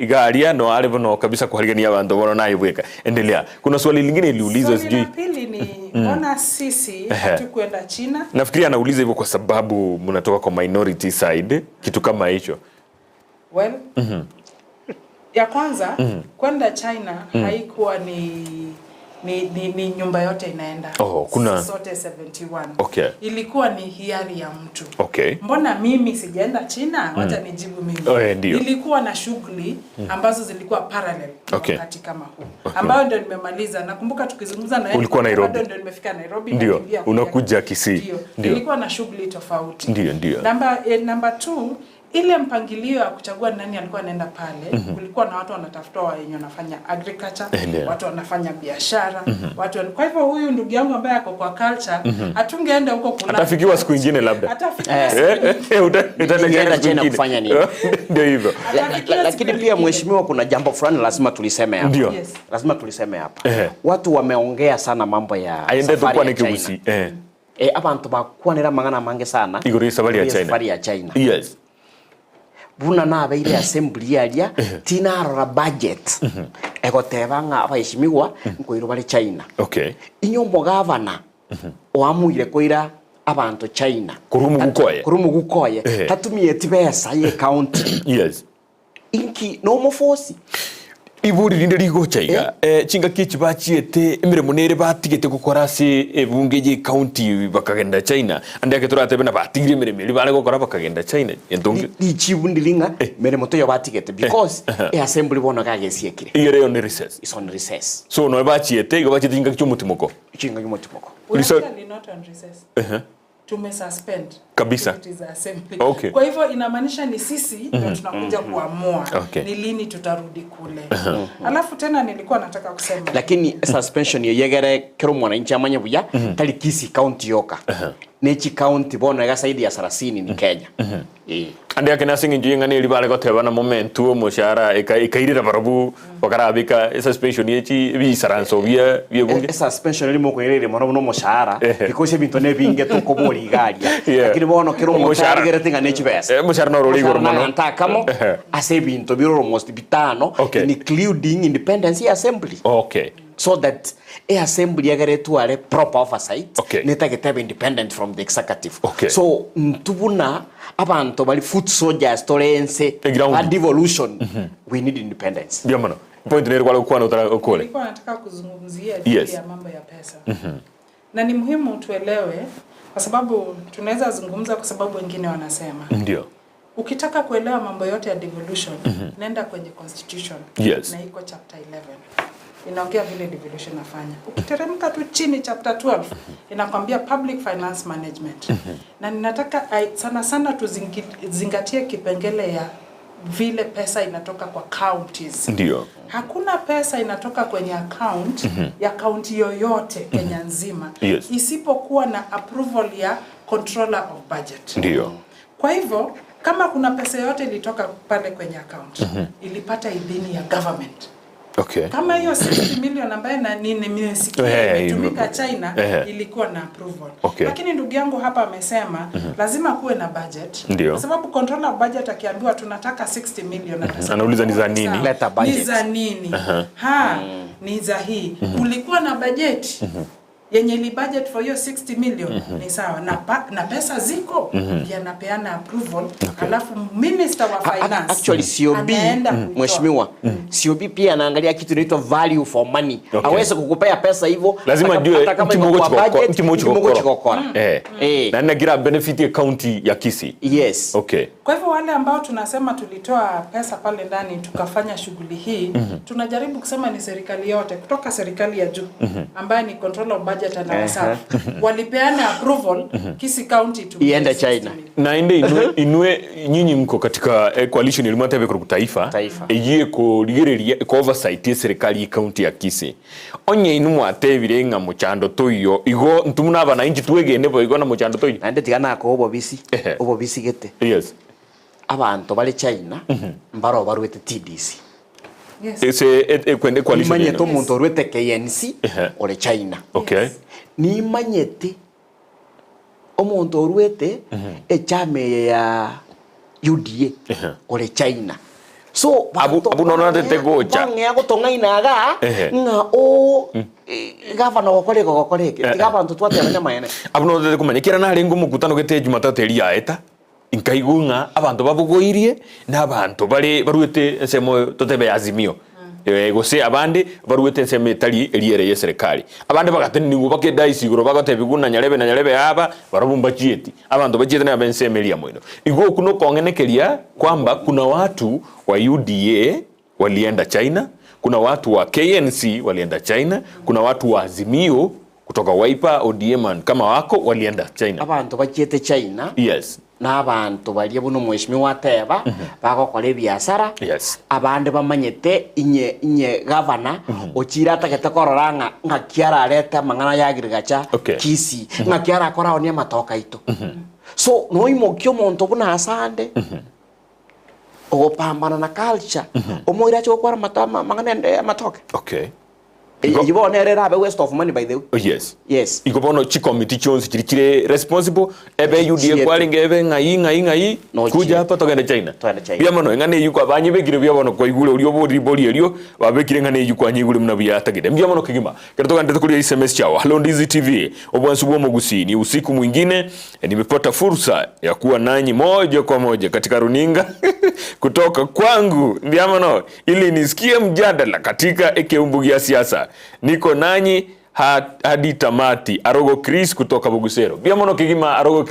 igaria no ale bono kabisa kuharigania abantu bono nayo bweka. Endelea. Kuna swali lingine iliuliza sijui. Swali la pili ni mbona sisi hatukwenda China? Nafikiria anauliza hivyo kwa sababu mnatoka kwa minority side, kitu kama hicho. Well, ya kwanza, kwenda China haikuwa ni nyumba yote inaenda. Kuna sote 71. Ilikuwa ni hiari ya mtu. Mbona mimi sijaenda China? Wacha nijibu mimi. Ilikuwa na shughuli ambazo zilikuwa parallel wakati kama huu. Ambayo ndio nimemaliza. Nakumbuka tukizungumza na yeye bado ndio nimefika Nairobi na ndio unakuja Kisii. Ilikuwa na shughuli tofauti. Ndio. Number 2, ile mpangilio ya kuchagua nani alikuwa anaenda pale, kulikuwa na watu wanatafuta wenye wanafanya agriculture, watu wanafanya biashara, kwa hivyo huyu ndugu yangu ambaye ako kwa culture, atungeenda huko kula. Atafikiwa siku nyingine labda. Utaenda China kufanya nini? Ndio hivyo. Lakini pia mheshimiwa, kuna jambo fulani lazima tuliseme hapa. Lazima tuliseme hapa. Watu wameongea sana mambo ya safari ya Gusii. Abantu bakwanira mangana mange sana. Iguri safari ya China. Buna na abeire assembly yaria tinarora budget egotebanga abayishimigwa nkoiro bali China. Inyombo gavana oamuire koira abantu China kurumu gukoye hatumie tibesa ye county inki no mofosi iburi rinde rigochaiga chinga kichi bachiete emiremo nere batigete gukora se bunge je county bakagenda China ande ake turatebe na batigire emiremo ri bare gukora bakagenda China entonge ichibundilinga meremo to yabatigete because assembly bono gagesiekire igere on recess is on recess so no bachiete go bachiete chinga cyumutimoko we actually not on recess tumesuspend kabisa. Kwa hivyo inamaanisha ni sisi ndio tunakuja kuamua ni lini tutarudi kule. Alafu tena nilikuwa nataka kusema lakini suspension yegere kero mwananchi amanye buya tali Kisii county yoka nechi county bona ga saidi ya 30 ni Kenya. Ande akena singi njinga ni libale goteba na momentu mushara ikairira barabu bakarabika suspension yechi bisaranso bya bunge suspension limo ko irere mono no mushara because ebintu ne binge to ko bori garia lakini bono kero mushara gere tinga nechi besa mushara no roli goro mono ntakamo ase ebintu biro almost bitano including independence assembly so that assembly yagare are proper oversight netagete independent from the executive so ntubuna abantu bali foot soldiers tolense a devolution we need independence ndio maana point ni kwa kwa ukole nilikuwa nataka kuzungumzia juu ya mambo ya pesa na ni muhimu tuelewe kwa sababu tunaweza zungumza kwa sababu wengine wanasema ndio ukitaka kuelewa mambo yote ya devolution nenda kwenye constitution na iko chapter 11 inaongea vile devolution nafanya. Ukiteremka tu chini chapter 12 inakwambia public finance management. Na ninataka sana tuzingatie kipengele ya vile pesa inatoka kwa counties. Ndio. Hakuna pesa inatoka kwenye account ya county yoyote Kenya nzima isipokuwa na approval ya controller of budget. Ndio. Kwa hivyo kama kuna pesa yote ilitoka pale kwenye account ilipata idhini ya government. Okay. Kama hiyo 60 million ambaye na nimesikia imetumika China ilikuwa na approval. Lakini ndugu yangu hapa amesema lazima kuwe na budget. Kwa sababu controller of budget akiambiwa tunataka 60 million anauliza ni za nini? Leta budget. Ni za nini? Ni za hii. Ulikuwa na budget yenye li budget for hiyo 60 million ni sawa na pesa ziko yanapeana approval alafu minister wa finance actually COB mheshimiwa COB pia anaangalia kitu inaitwa value for money. Aweze kukupea pesa hivyo lazima jue mtimogo chikokora na nagira benefit ya county ya Kisii. Yes. Okay. Kwa hivyo wale ambao tunasema tulitoa pesa pale ndani tukafanya shughuli hii tunajaribu kusema ni serikali yote kutoka serikali ya juu ambaye ni control of budget and wasafi walipeana approval Kisii County to iende China na inue nyinyi mko katika coalition ile mwatebe kwa taifa ejiye ko ligereria ko oversight ya serikali county ya Kisii onye inu mwatebire nga muchando toyo igo ntumuna abana inji twegene bo igo na muchando toyo ande tigana ko obo bisi gete yes abantu bali China mbaro barwete TDC. Yes. Ese kwende coalition. Imanyete omuntu orwete KNC ole China. Okay. Ni manyete omuntu orwete echame ya UDA ole China. So abu nona tete gocha. Bange gutonga inaga nga o gavana gokoreke tigabantu twate abanyamaene. Abu nona tete kumanyikira na rengo mukutano gete Jumatatu eri yaeta. Inkaigunga abantu babugoirie n'abantu bari baruete ensemo totebe azimio gose abandi baruete ensemo tali eliere ya serikali abandi bagateni ningo bakeda isiguro bagatebiguna nyarebe aba barabumba chieti abantu bachiete na bensemelia mwino igo kuno kongenekelia kwamba kuna watu wa UDA walienda China, kuna watu wa KNC walienda China, kuna watu wa Azimio kutoka Wiper ODM kama wako walienda China. Abantu bachiete China. Yes. N'abantu bali buno mheshimiwa Teba bagokora biashara abandi bamanyete inye governor ochira atakete kororanga ngakiara areta mangana yagirigacha Kisii ngakiara akora onia matoka ito so noimokyo monto buna Asande opambana na culture omoira cyo kwara matama mangana ende matoka Ibonerera abe waste of money by the way. Yes. Igobono chi committee chons chirikire responsible ebe UDA kwalinge ebe ngai kuja hapa togenda China. Bia mono ngane yuko abanyi begire bia bono kwa igule ulio bori elio babekire ngane yuko anyigule mnabia tagide. Bia mono kigima. Keretoka ndete kulia SMS chao. Hello Ndizi TV. Obwansubo mo Gusii ni usiku mwingine nimepata fursa ya kuwa nanyi moja kwa moja katika runinga kutoka kwangu. Bia mono ili nisikie mjadala katika Ekeumbu ya siasa. Niko nanyi hadi tamati. Arogo Chris kutoka Bugusero. Bia mono kigima Arogo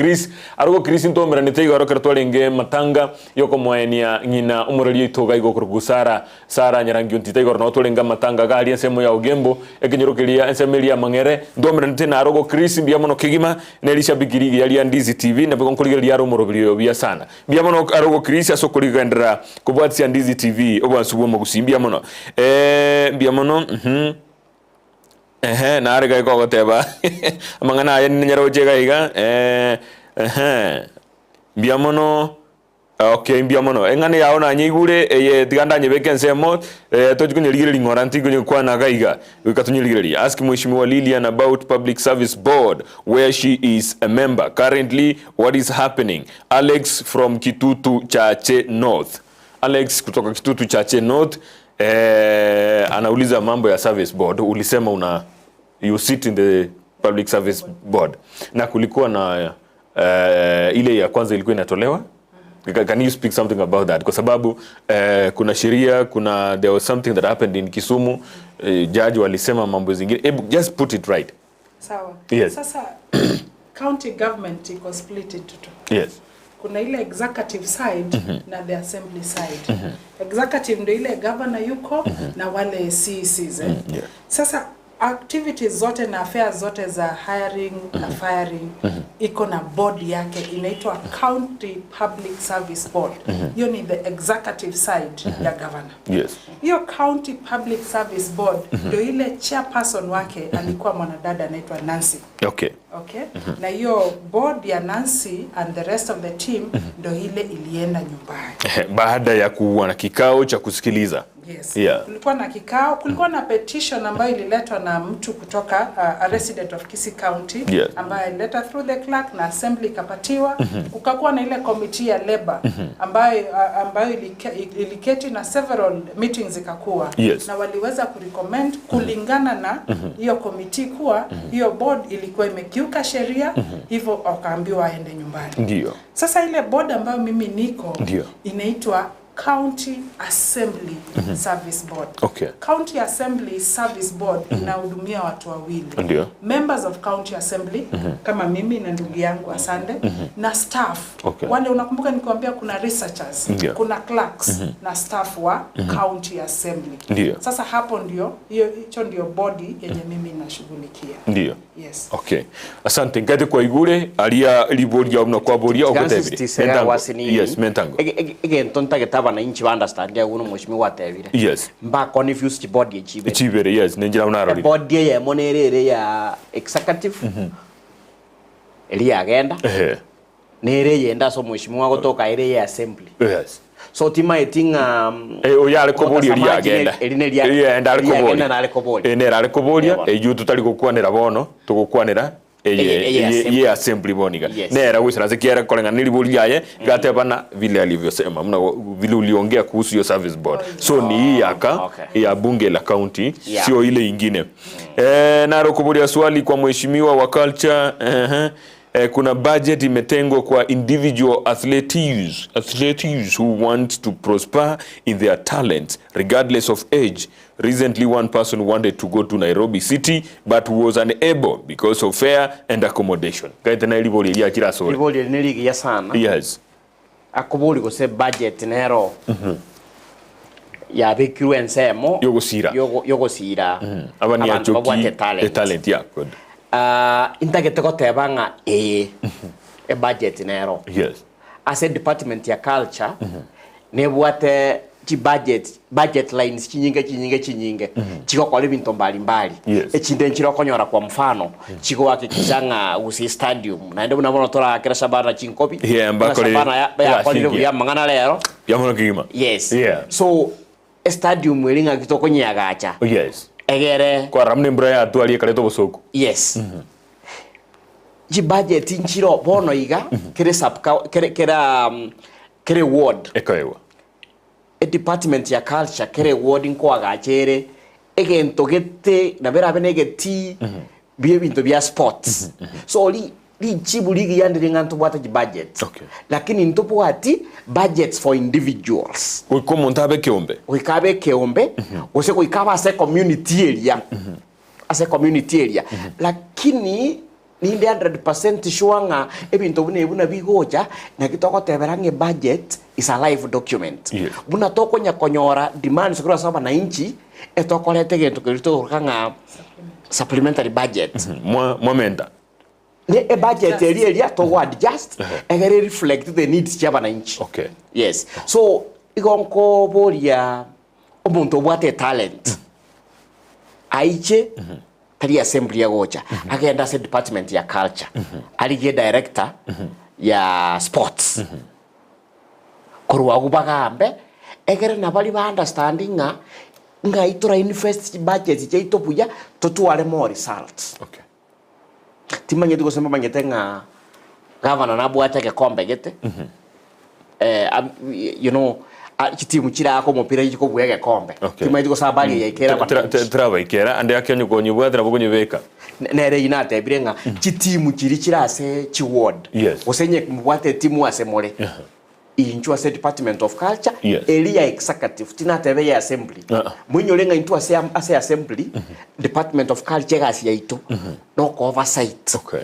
Chris ntomera niteiga arokera twalenge matanga yoko mwaenia ngina umurali itoga igo kurugusara Sara nyarangi untiteiga no twalenga matanga gali ensemo ya Ugembo ekenyerokelia ensemelia mangere ndomera nitena Arogo Chris bia mono kigima nelisha bigirigi yali Ndizi TV na bekonkoliga yaro morobilio bia sana. Bia mono Arogo Chris asokoliga ndra kubwatsi Ndizi TV obwansubo mo Gusii bia mono bia mono na arega ko goteba amangana aya nyaroje gaiga biamono okay biamono engane yaona nyigure ye tiganda nyebeke nsemo tojukunyirigire lingoranti kunyo kwana gaiga ukatunyirigire ask mheshimiwa Lilian about public service board where she is a member currently what is happening. Alex from Kitutu Chache North. Alex kutoka Kitutu Chache North anauliza mambo ya service board. Ulisema you sit in the public service board na kulikuwa na ile ya kwanza ilikuwa inatolewa. Can you speak something about that? Kwa sababu kuna sheria, there was something that happened in Kisumu, judge walisema mambo zingine. Just put it right. Sawa. Yes. Sasa county government iko split into two. Yes. Kuna ile executive side na the assembly side. Executive ndio ile governor yuko na wale CECs. Sasa activities zote na affairs zote za hiring na firing iko na board yake inaitwa County Public Service Board. Hiyo ni the executive side ya governor. Yes. Hiyo County Public Service Board ndio ile chairperson wake alikuwa mwanadada anaitwa Nancy. Okay. Okay? Na hiyo board ya Nancy and the rest of the team ndio ile ilienda nyumbani. Baada ya kuwa na kikao cha kusikiliza. Yes. Yeah. Kulikuwa na kikao, kulikuwa na petition ambayo ililetwa na mtu kutoka a resident of Kisii County, yeah, ambayo ileta through the clerk na assembly ikapatiwa. Kukakuwa na ile committee ya labor ambayo iliketi na several meetings ikakuwa. Yes. Na waliweza kurecommend kulingana na hiyo committee kuwa hiyo board ilikuwa imekiuka sheria, hivyo wakaambiwa aende nyumbani. Ndio. Sasa ile board ambayo mimi niko ndio inaitwa County Assembly Service Board. Okay. County Assembly Service Board inahudumia watu wawili. Ndio. Members of County Assembly kama mimi na ndugu yangu Asande na staff. Okay. Wale unakumbuka nikwambia kuna researchers, kuna clerks na staff wa County Assembly. Ndio. Sasa hapo ndio hicho ndio body yenye mimi nashughulikia. Ndio. Yes. Okay. Asante ngate kwa igure alia liboria una kwa boria okotebire. Yes, mentango. Tonta getaba na inchi understand ya uno mheshimiwa watebire. Yes. Mba confused body echibe. Echibere, yes, nenjira unarori. Body ya monerere ya executive. Eli agenda. Nere yenda so mheshimiwa gotoka ere ya assembly. Yes. So tima etinga oyale koboria eli agenda. Eli enda ali koboria. Na ali koboria. Enera ali koboria eju tutali gukwanira bono tugukwanira ye assembly boniga nera wisara zikiera kolenga nilibulia ye gatebana vile alivyosema mna vile uliongea kuhusu hiyo service board so ni hii yaka ya bunge la county sio ile ingine. Naro kubulia swali kwa mheshimiwa wa culture kuna budget imetengwa kwa individual athletes who want to prosper in their talents regardless of age. Recently one person wanted to go to Nairobi city but was unable because of fare and accommodation. Kaita na iliboli ya kila sori. Iliboli niligi ya sana. Yes. Akoboli ko se budget nero. Ya bekiru ensemo. Yogo sira. Abani ya joki talent ya good. Intagete ko tebanga a budget nero. Yes. As a department ya culture ne buate ki budget lines chinyinge chiko kwa bintu mbali echinde nchiro konyora kwa mfano chiko wakikizanga Gusii stadium na ndio unabona tola kira sabana chinkopi mbako ya kwa lilo ya mangana lero ya mwana kigima. Yes. So stadium elinga kitoko nyagacha. Yes. Egere kwa ramne mbaya atwali kaleto bosoko. Yes. Ji budget nchiro bono iga kere ward ekoewa a department ya culture kere warding kwa gachere egento gete na bera benegeti biye bintu bya sports so li chibuligi yandire nganto bwata ji budget lakini ntopo ati budgets for individuals uko montabe keombe uikabe keombe ose ko ikaba ase community area lakini ni 100% sure nga ebintu buna bigoja na kitoko teberange budget is a live document. Buna toko nyakonyora demands kwa sababu na inchi etokolete gento kirito kanga supplementary budget. Momenta. Ne a budget area to adjust and reflect the needs chaba na inchi. Okay. Yes. So igonko boria omuntu bwate talent. Aiche tali assembly ya gocha agenda se department ya culture aliye director ya sports korwa gubagambe egere na bali ba understanding nga itura invest budget je itopuya totuale more results. Okay. Timanye tuko sema bangetenga governor na bwata ke kombe gete you know kitimu kira ko mupira yiko bwege kombe timanye tuko sabali ya ikera traba ikera ande akenyo gonyo bwadra bogonyo beka nere inate birenga kitimu kira se chi ward osenye mbwate timu asemole inchu ase department of culture area executive tinatebe ya assembly munyo lenga intu ase assembly department of culture gasi yaito no oversight. Okay.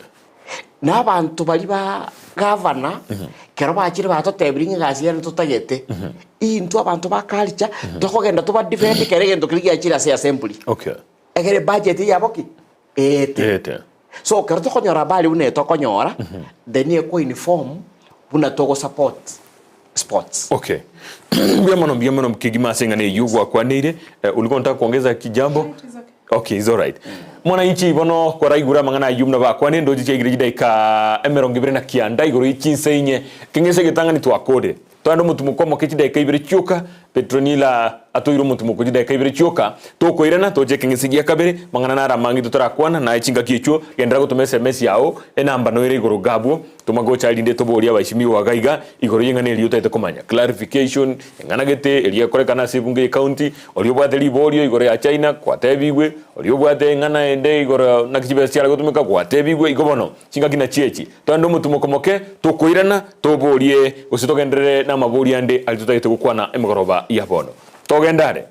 Na abantu bali ba governor kero bakire batotebringa gasi yero tutagete intu abantu ba culture tokogenda tuba defend kere gendo kiri ya chira ase assembly. Okay. egere budget ya boki ete so kerto konyora bali une to konyora then ye ko uniform buna to support sports. Okay. Biamano mkigima senga ne yugwa kwa nire ulikuwa unataka kuongeza kijambo? Okay, it's all right. Mwananchi bono kwa raigura mangana yumna ba kwa nendo jiche igirejida ka emerongibere na kianda igoro ichinse inye kingese gitanga ni twakode twando mutumukomo kechida kaibere chuka Petronila atoiro mutumuko jida kaibere chuka toko irana toje kingesigia kabere mangana nara mangi tutarakwana na ichinga kicho gendra gutuma SMS yao enamba no ire igoro gabwo tumago child inde toboria baishimi wa gaiga igoro yengane eliota itekomanya clarification ngana gete elia korekana sebunge county olio bwate liborio igoro ya China kwa tebigwe olio bwate ngana ende igoro nakichibe siara gutumika kwa tebigwe igobono chinga kina chiechi twando mutumuko moke toko irana toborie usitogendere na mabori ande alitutaite gukwana emgoroba ya bono togendare.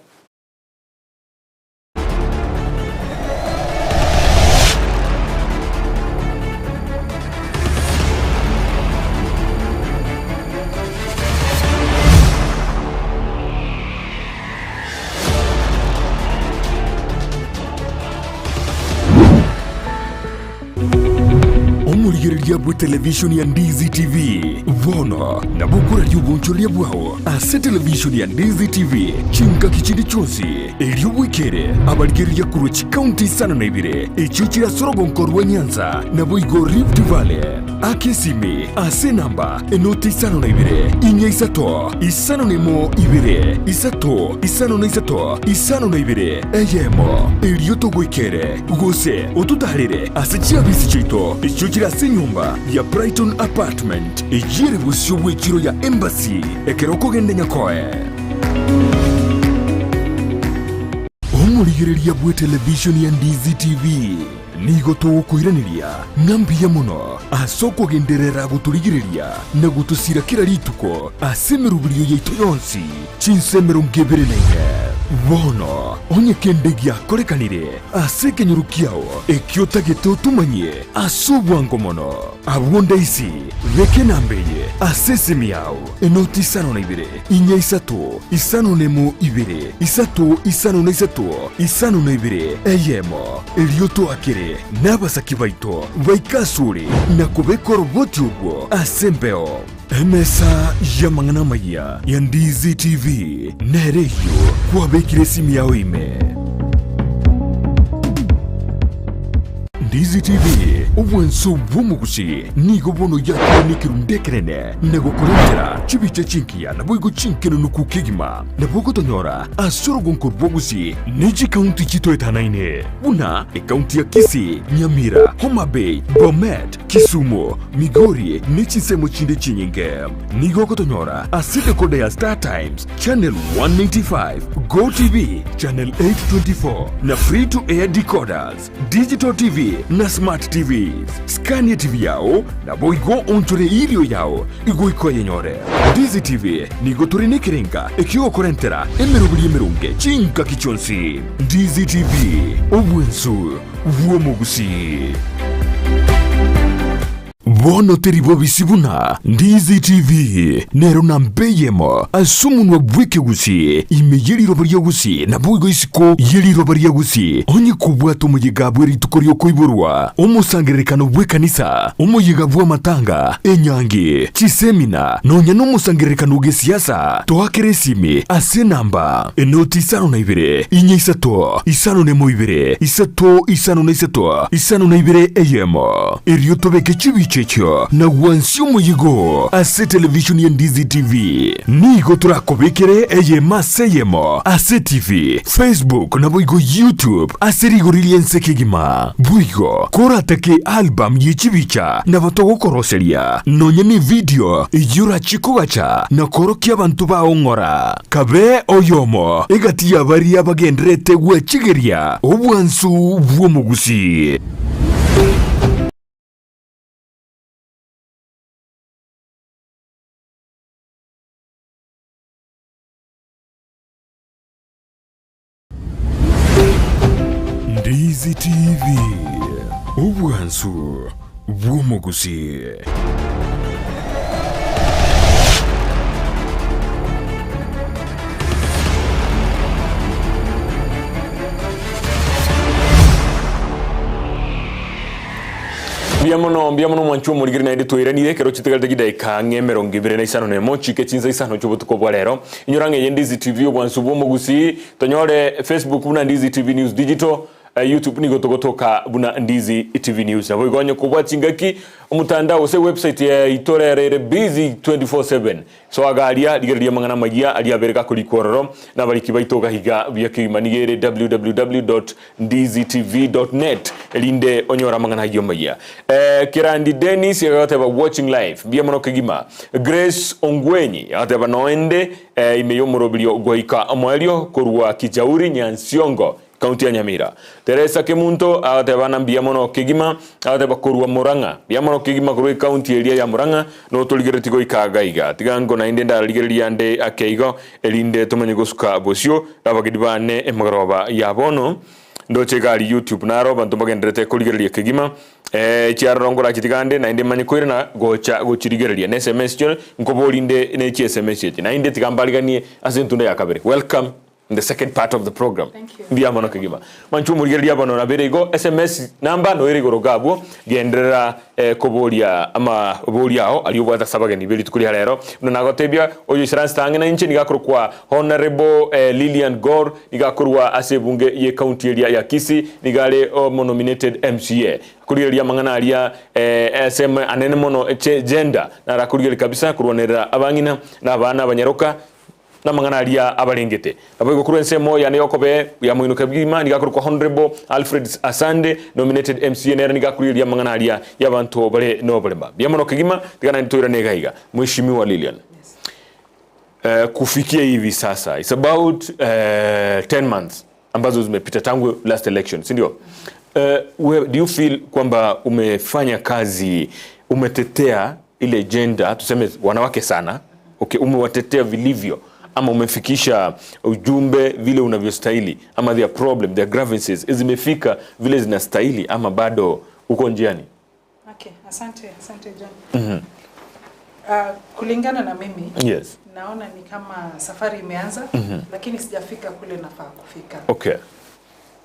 Omurigereria bwe television ya Ndizi TV vono na bukura yubunchuria bwao ase television ya Ndizi TV chinga kichindi chonsi elio wikere abaligereria kuruchi county sana na ibire echuchira sorogonkorwa Nyanza na boigo Rift Valley akesimi ase namba enoti sana na ibire inya isato isano nemo ibire isato isano na isato isano na ibire eyemo elio togoikere ugose otutarire ase chiabisi chito echuchira ase nyumba ya Brighton Apartment ejire busyo bwekiro ya Embassy ekeroko gende nyakoe omurigereria bwe television ya Ndizi TV nigo tugukwiraniria ngambia muno asoko genderera guturigireria na gutusira kira rituko asemerubirio yaitu yonsi chinsemero ngebere nene vono onye kendegia korekanire aseke nyurukiao ekiota geto tumanye asubwango mono abwonda isi veke nambeye asesemi yao enoti sano na ibire inya isato isano nemo ibire isato isano na isato isano na ibire eyemo elioto akere nabasaki baito vaikasuri na kubeko roboti ubwo asembeo emesa ya mangana maya ya Ndizi TV nereyo kwa bekire simi yao ime Ndizi TV ubwenso bumugusi nigo bono ya nikirundekerene nego kurentera chibiche chinkia na boigo chinkeno nukukigima na bogo tonyora asoro gonko bogusi neji county chito etanaine una county ya Kisii, Nyamira, Homa Bay, Bomet, Kisumu, Migori nechi semo chinde chinyinge nigo kotonyora aside kode ya Star Times channel 195 Go TV channel 824 na free to air decoders digital TV na smart TVs Scania TV yao na boigo onchore ilio yao igo ikoye nyore Ndizi TV nigo turine kirenga ekio korentera emerubiri emerunge chinka kichonsi Ndizi TV obwensu vuomugusi Bono teribo bisibuna Ndizi TV nero nambeyemo asumunwa bweke gusi imeyeli robaria gusi na boigo isiko yeli robaria gusi onye kubwato muyigabwe ritukorio koiburwa omusangirekano bwekanisa omuyigabwa matanga enyangi chisemina nonya no musangirekano gesiasa toakeresimi ase namba enoti sano na ibire inya isato isano nemo ibire isato isano na isato isano na ibire eyemo eriotobeke chibiche na wansio muyigo ase television ya Ndizi TV nigo turakobekere eye maseyemo ase TV Facebook na boigo YouTube ase rigo Lilian sekigima boigo koratake album yichibicha na batogo koroseria nonye ni video yura chikogacha na korokia bantu baongora kabe oyomo egati ya bari abagendrete gwechigeria obwansu bwomugusi Ndizi TV ubwansu bwomugusi Biamono mwanchu murigiri na nditwire ni rekero chitigalite gidaika ngemero ngibire na isano ne mochike chinza isano chubutuko bwa rero inyorange Ndizi TV obwansubo mu Gusii tonyore Facebook buna Ndizi TV News Digital YouTube ni gotogotoka buna Ndizi TV News abo igonye kubwa chingaki umutandao se website ya itorere busy 24/7 so agaria ligeria mangana magia ali abereka kuri kororo na bari kibaitoga higa byakimanigere www.ndizitv.net linde onyora mangana hiyo magia Kirandi Dennis yagoteba watching live bia mono kigima Grace Ongwenyi yagoteba noende imeyomorobilio goika amwelio kurwa Kijauri Nyansiongo County ya Nyamira. Teresa Kemunto atebana biamono kigima ateba kurwa Muranga. Biamono kigima kurwa county area ya Muranga no tuligeretigo ikagaiga. Tigango na indenda ligeriande akeigo elinde tomenye gusuka bosio abagidibane emagroba yabono ndoche gali YouTube naro bantu bagendrete kuligeria kigima chiarongora chitigande na inde manyikwira na gocha gochirigeria na SMS chone nkobolinde ne SMS yechi na inde tigambaliganie asentunde yakabere. Welcome in the second part of the program. Thank you. Bia mono kigima. Manchu murigeria bano na berego SMS number no irigo rogabo gendera kobolia ama boliao aliyobata sabageni beli tukuri halero na gotebia oyo sranstange na inchi nigakurwa honorable Lilian Gore nigakurwa asebunge ye county area ya Kisii nigale nominated MCA kurigeria mangana alia SM anene mono gender na rakurigeria kabisa kurwanera abangina na abana abanyaroka na mangana alia abalengete abego kurense moya ne yokobe ya muinuka bwima nigakurwa honorable Alfred Asande nominated MCA nera nigakurwa mangana alia yabantu bale no balema biamono kigima tigana nitoira negaiga mheshimiwa Lilian. Kufikia hivi sasa it's about 10 months ambazo zimepita tangu last election si ndio? Do you feel kwamba umefanya kazi umetetea ile gender tuseme wanawake sana okay umewatetea vilivyo ama umefikisha ujumbe vile unavyostahili ama their problem their grievances zimefika vile zinastahili ama bado uko njiani? Okay, asante John. Kulingana na mimi yes naona ni kama safari imeanza lakini sijafika kule nafaa kufika. Okay.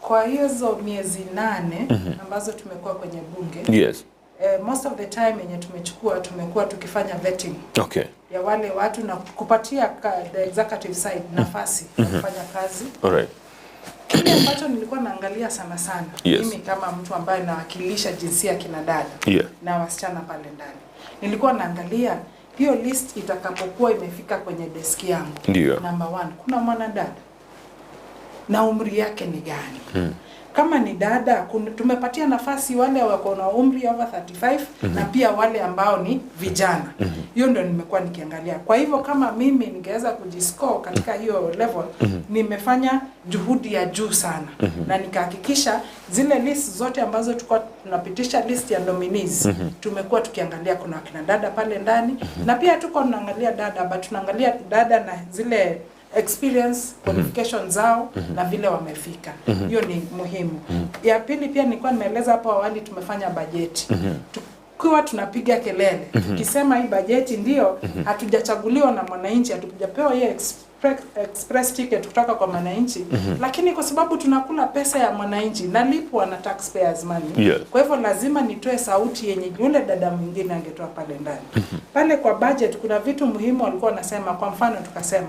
Kwa hizo miezi 8 ambazo tumekuwa kwenye bunge yes most of the time yenye tumekuwa tukifanya vetting okay ya wale watu na kupatia the executive side nafasi ya kufanya kazi. Alright. Kile ambacho nilikuwa naangalia sana yes. Mimi kama mtu ambaye nawakilisha jinsia kina dada na wasichana pale ndani nilikuwa naangalia hiyo list itakapokuwa imefika kwenye deski yangu. Ndio. Number 1 kuna mwanadada na umri yake ni gani? Kama ni dada tumepatia nafasi wale wako na umri over 35 na pia wale ambao ni vijana. Hiyo ndio nimekuwa nikiangalia. Kwa hivyo kama mimi ningeweza kujiscore katika hiyo level nimefanya juhudi ya juu sana na nikahakikisha zile list zote ambazo tulikuwa tunapitisha list ya nominees tumekuwa tukiangalia kuna kina dada pale ndani na pia tuko tunaangalia dada but tunaangalia dada na zile experience qualification zao na vile wamefika. Hiyo ni muhimu. Ya pili pia nilikuwa nimeeleza hapo awali tumefanya bajeti. Tukiwa tunapiga kelele tukisema hii bajeti ndio hatujachaguliwa na mwananchi, hatujapewa hiyo express ticket kutoka kwa mwananchi lakini kwa sababu tunakula pesa ya mwananchi nalipwa na taxpayers money. Kwa hivyo lazima nitoe sauti yenye yule dada mwingine angetoa pale ndani. Pale kwa budget kuna vitu muhimu walikuwa wanasema, kwa mfano tukasema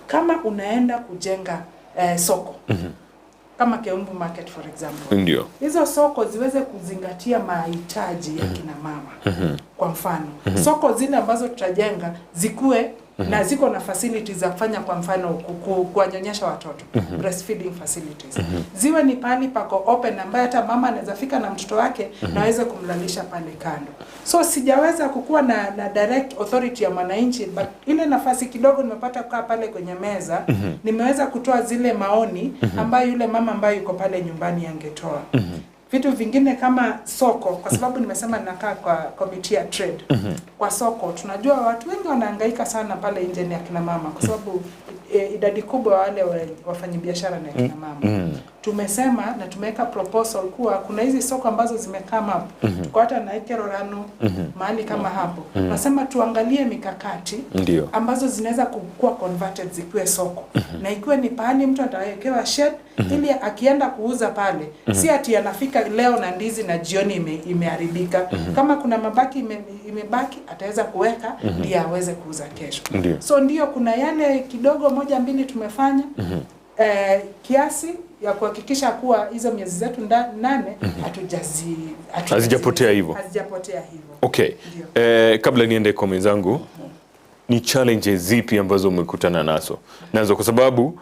kama unaenda kujenga soko kama Ekeumbu market for example ndio hizo soko ziweze kuzingatia mahitaji ya kina mama. Kwa mfano soko zile ambazo tutajenga zikue na ziko na facilities za kufanya kwa mfano kuwanyonyesha watoto breastfeeding facilities ziwe ni pali pako open ambaye hata mama anaweza fika na mtoto wake na aweze kumlalisha pale kando. So sijaweza kukua na direct authority ya mwananchi but ile nafasi kidogo nimepata kukaa pale kwenye meza nimeweza kutoa zile maoni ambayo yule mama ambaye yuko pale nyumbani angetoa. Vitu vingine kama soko kwa sababu nimesema ninakaa kwa committee ya trade. Kwa soko tunajua watu wengi wanahangaika sana pale nje ni akina mama kwa sababu idadi kubwa wale wafanyabiashara ni akina mama. tumesema na tumeweka proposal kuwa kuna hizi soko ambazo zimekama hapo. Kwa hata na Ekerorano mahali kama hapo. Nasema tuangalie mikakati ambazo zinaweza kuwa converted zikiwe soko. Na ikiwe ni pahali mtu atawekewa shed ili akienda kuuza pale, si ati anafika leo na ndizi na jioni imeharibika. Kama kuna mabaki imebaki ataweza kuweka ili aweze kuuza kesho. So ndio kuna yale kidogo 1-2 tumefanya kiasi ya kuhakikisha kuwa hizo miezi zetu 8 hazijapotea hivyo. Okay. Kabla niende kwa mwenzangu, ni challenges zipi ambazo umekutana nazo kwa sababu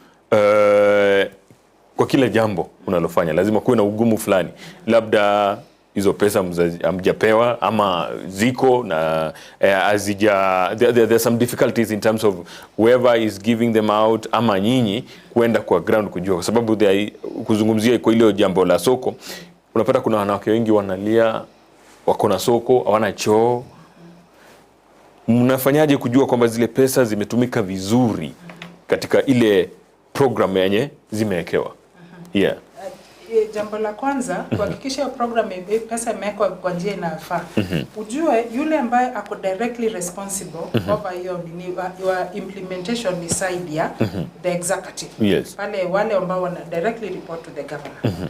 kwa kila jambo unalofanya lazima kuwe na ugumu fulani, labda hizo pesa hamjapewa ama ziko na there are some difficulties in terms of whoever is giving them out ama nyinyi kwenda kwa ground kujua, kwa sababu kuzungumzia kwa ile jambo la soko, unapata kuna wanawake wengi wanalia wako na soko hawana choo. Mnafanyaje kujua kwamba zile pesa zimetumika vizuri katika ile program yenye zimewekewa? Jambo la kwanza kuhakikisha program pesa imewekwa kwa njia inayofaa. Ujue yule ambaye ako directly responsible over hiyo your implementation ni side ya the executive. Pale wale ambao wana directly report to the governor.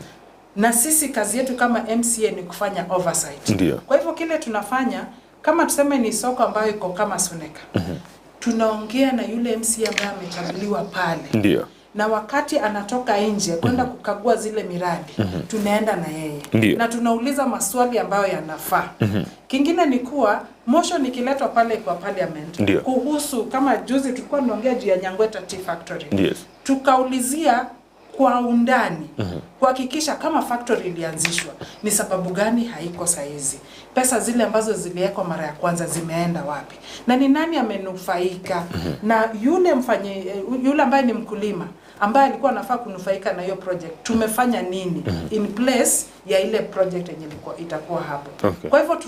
Na sisi kazi yetu kama MCA ni kufanya oversight. Kwa hivyo kile tunafanya, kama tuseme ni soko ambayo iko kama Suneka, tunaongea na yule MCA ambaye amechaguliwa pale. Na wakati anatoka nje kwenda kukagua zile miradi, tunaenda na yeye. Na tunauliza maswali ambayo yanafaa. Kingine ni kuwa motion ikiletwa pale kwa parliament kuhusu, kama juzi tulikuwa tunaongea juu ya Nyangweta Tea Factory. Tukaulizia kwa undani kuhakikisha kama factory ilianzishwa ni sababu gani haiko saizi, pesa zile ambazo ziliwekwa mara ya kwanza zimeenda wapi, na ni nani amenufaika, na yule ambaye ni mkulima ambaye alikuwa anafaa kunufaika na hiyo project tumefanya nini in place ya ile project yenye itakuwa hapo. Kwa hivyo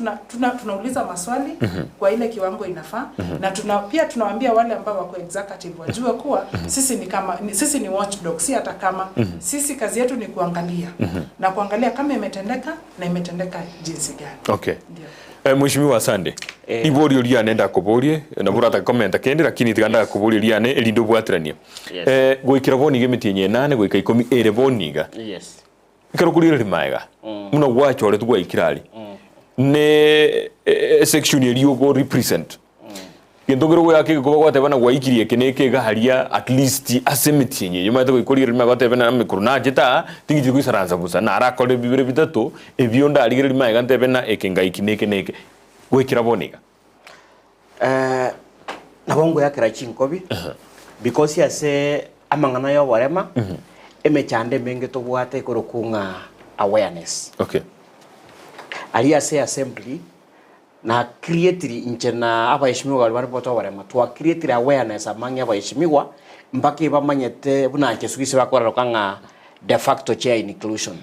tunauliza maswali kwa ile kiwango inafaa, na pia tunawaambia wale ambao wako executive wajue kuwa sisi ni watchdog, si hata kama sisi kazi yetu ni kuangalia na kuangalia kama imetendeka na imetendeka jinsi gani. Mheshimiwa Asande, ibori Lilian nenda kuborie na burata comment kendi lakini tiganda kuborie Lilian elindo bwatrania. Goikira boni gemeti nye 8 goika 10 boniga. Ikarukulira rimaiga. Muna wacho ole tugwa ikirali. Ne section eliyo go represent. Gendogero yake go gwatebana gwa ikirie keneke ga haria at least asemeti nye yuma to ikorira rimaiga gwatebana mikuruna jeta tingije kwisaranza busa na arakore bibere bitatu ebionda aligire rimaiga ntebena ekenga ikineke neke gwikira boniga. Nabongo yakira chinkobi because yase amangana yo warema emechande menge to bwate korokunga awareness. Ali ase assembly na create inchena abaheshimiwa bali boto warema to create awareness amanya abaheshimiwa mpaka bamanyete bunanche sugisi bakora kanga de facto chair inclusion.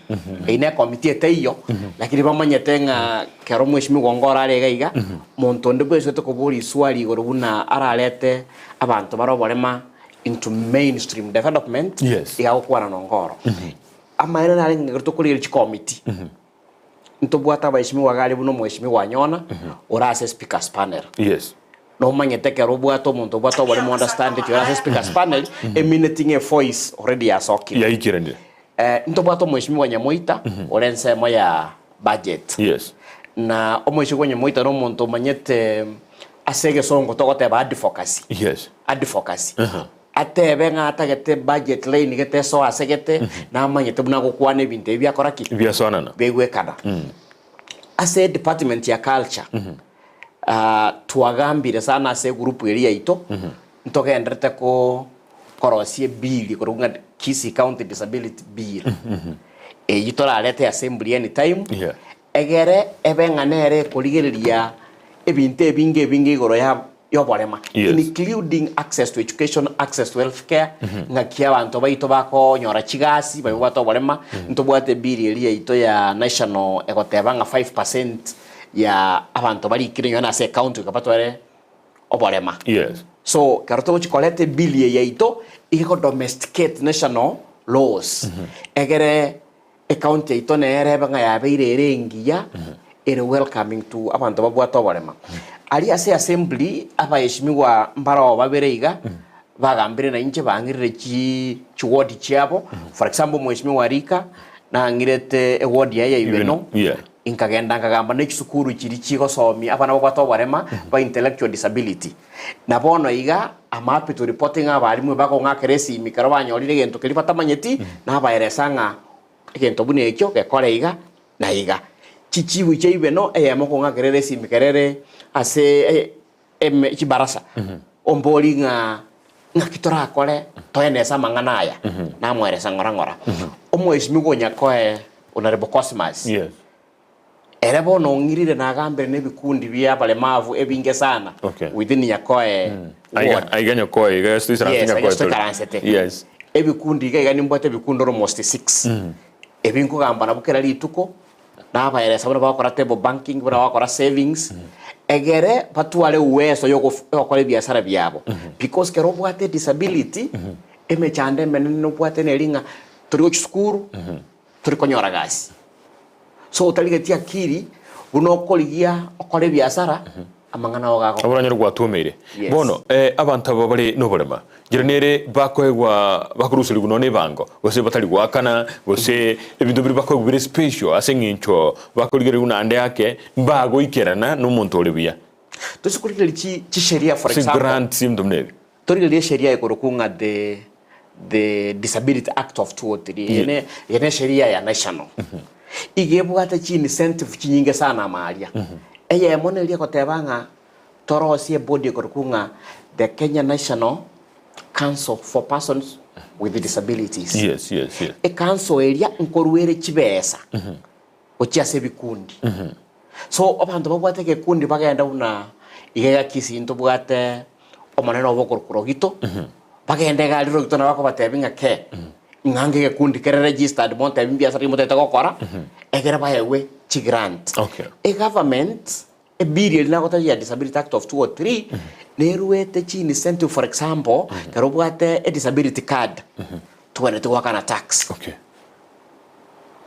Ine committee teyo lakini bamanyete nga kero mheshimiwa ngora aregaiga montonde bwese to kuburi swali gorubuna aralete abantu baro barema into mainstream development igakuwa na ngoro. Amaira na ngirto kuri each committee. Ntobwata abaheshimiwa gali buno mheshimiwa nyona orase speakers panel. No manyete kero bwato muntu bwato bari mo understand it orase speakers panel emanating a voice already asoki. Ikirende. Ntobwata mheshimiwa Nyamoita orense moya budget. Na omheshimiwa Nyamoita no muntu manyete asege songo togote ba advocacy. Advocacy. Atebe nga atagete budget line gete so asegete na manyete buna gukwane binte bya koraki bya sonana begwe kada ase department ya culture tuagambire sana ase group area ito ntoke endrete ko korosie bill korunga Kisii County Disability Bill yitora lete assembly anytime egere ebenganere koligereria ebinte binge goro ya yoborema including access to education, access to healthcare ngakia abantu baito bako nyora chigasi bato borema ntobwate bill eri ito ya national egotebanga 5% ya abantu bari kirenyo na se county kapatware oborema. So karoto chikolete bill ya ito iko domesticate national laws egere county ito nere banga ya beire ngiya ere welcoming to abantu babwato barema ali ase assembly abayeshimiwa mbara babereiga bagambire na inche bangirire chi ward chiabo for example mweshimiwa Rika na ngirete ward ya ibeno inkagenda ngagamba n'ekisukuru kiri kigosomi abana babwato barema ba intellectual disability na bono iga amapi to reporting abarimu bako ngakeresi mikaro banyorire gento kiribata manyeti na baeresanga gento bune ekyo gekore iga na iga chichibu cheibeno eyamo ngakeresi mikerere ase chibarasa omboli nga kitora akore toenesa manganaya na mweresa ngorangora omweshimigo nyakoe Honorable Cosmas erebo no ngirire na gambere nebikundi bya balemavu ebinge sana within yakoe aiga nyakoe ga stisara yes ebikundi ga ni mbote bikundo almost 6 ebingo gambana bukera lituko na baeresa bana bakora table banking bana bakora savings egere patuale uweso yo gukora biashara byabo because kero bwate disability emechande menene bwate nelinga turi okisukuru turi konyora gasi so utaligetia kiri unokoligia okore biashara amangana ogako abanyoro gwatumire bono abantu babari no borema giranere bakoegwa bakurusiri gunone bango gose batali gwakana gose ebintu biri bakoegwa biri special asengincho bakoligere unande yake mbago ikerana n'umuntu olibia tusikurikira chi sheria for example grant simdomnebi torigelia sheria ikorokunga the Disability Act of 2003 yene sheria ya national igebwata chi incentive chinyinge sana maria eye monelia kotebanga torosie body korokunga the Kenya National Council for Persons with Disabilities yes e council area nkoruere chibesa ochiase bikundi so abantu babwate ke kundi bagenda una igega Kisii into bwate omaneno bokorokito bagenda galiro gito na bako batebinga ke ngange ke kundi kere registered monte bimbia sari motete gokora egera bayewe chi grant e government a bill na kota ya Disability Act of 203 neruete chi incentive for example kero bwate a disability card tuene tuwakana tax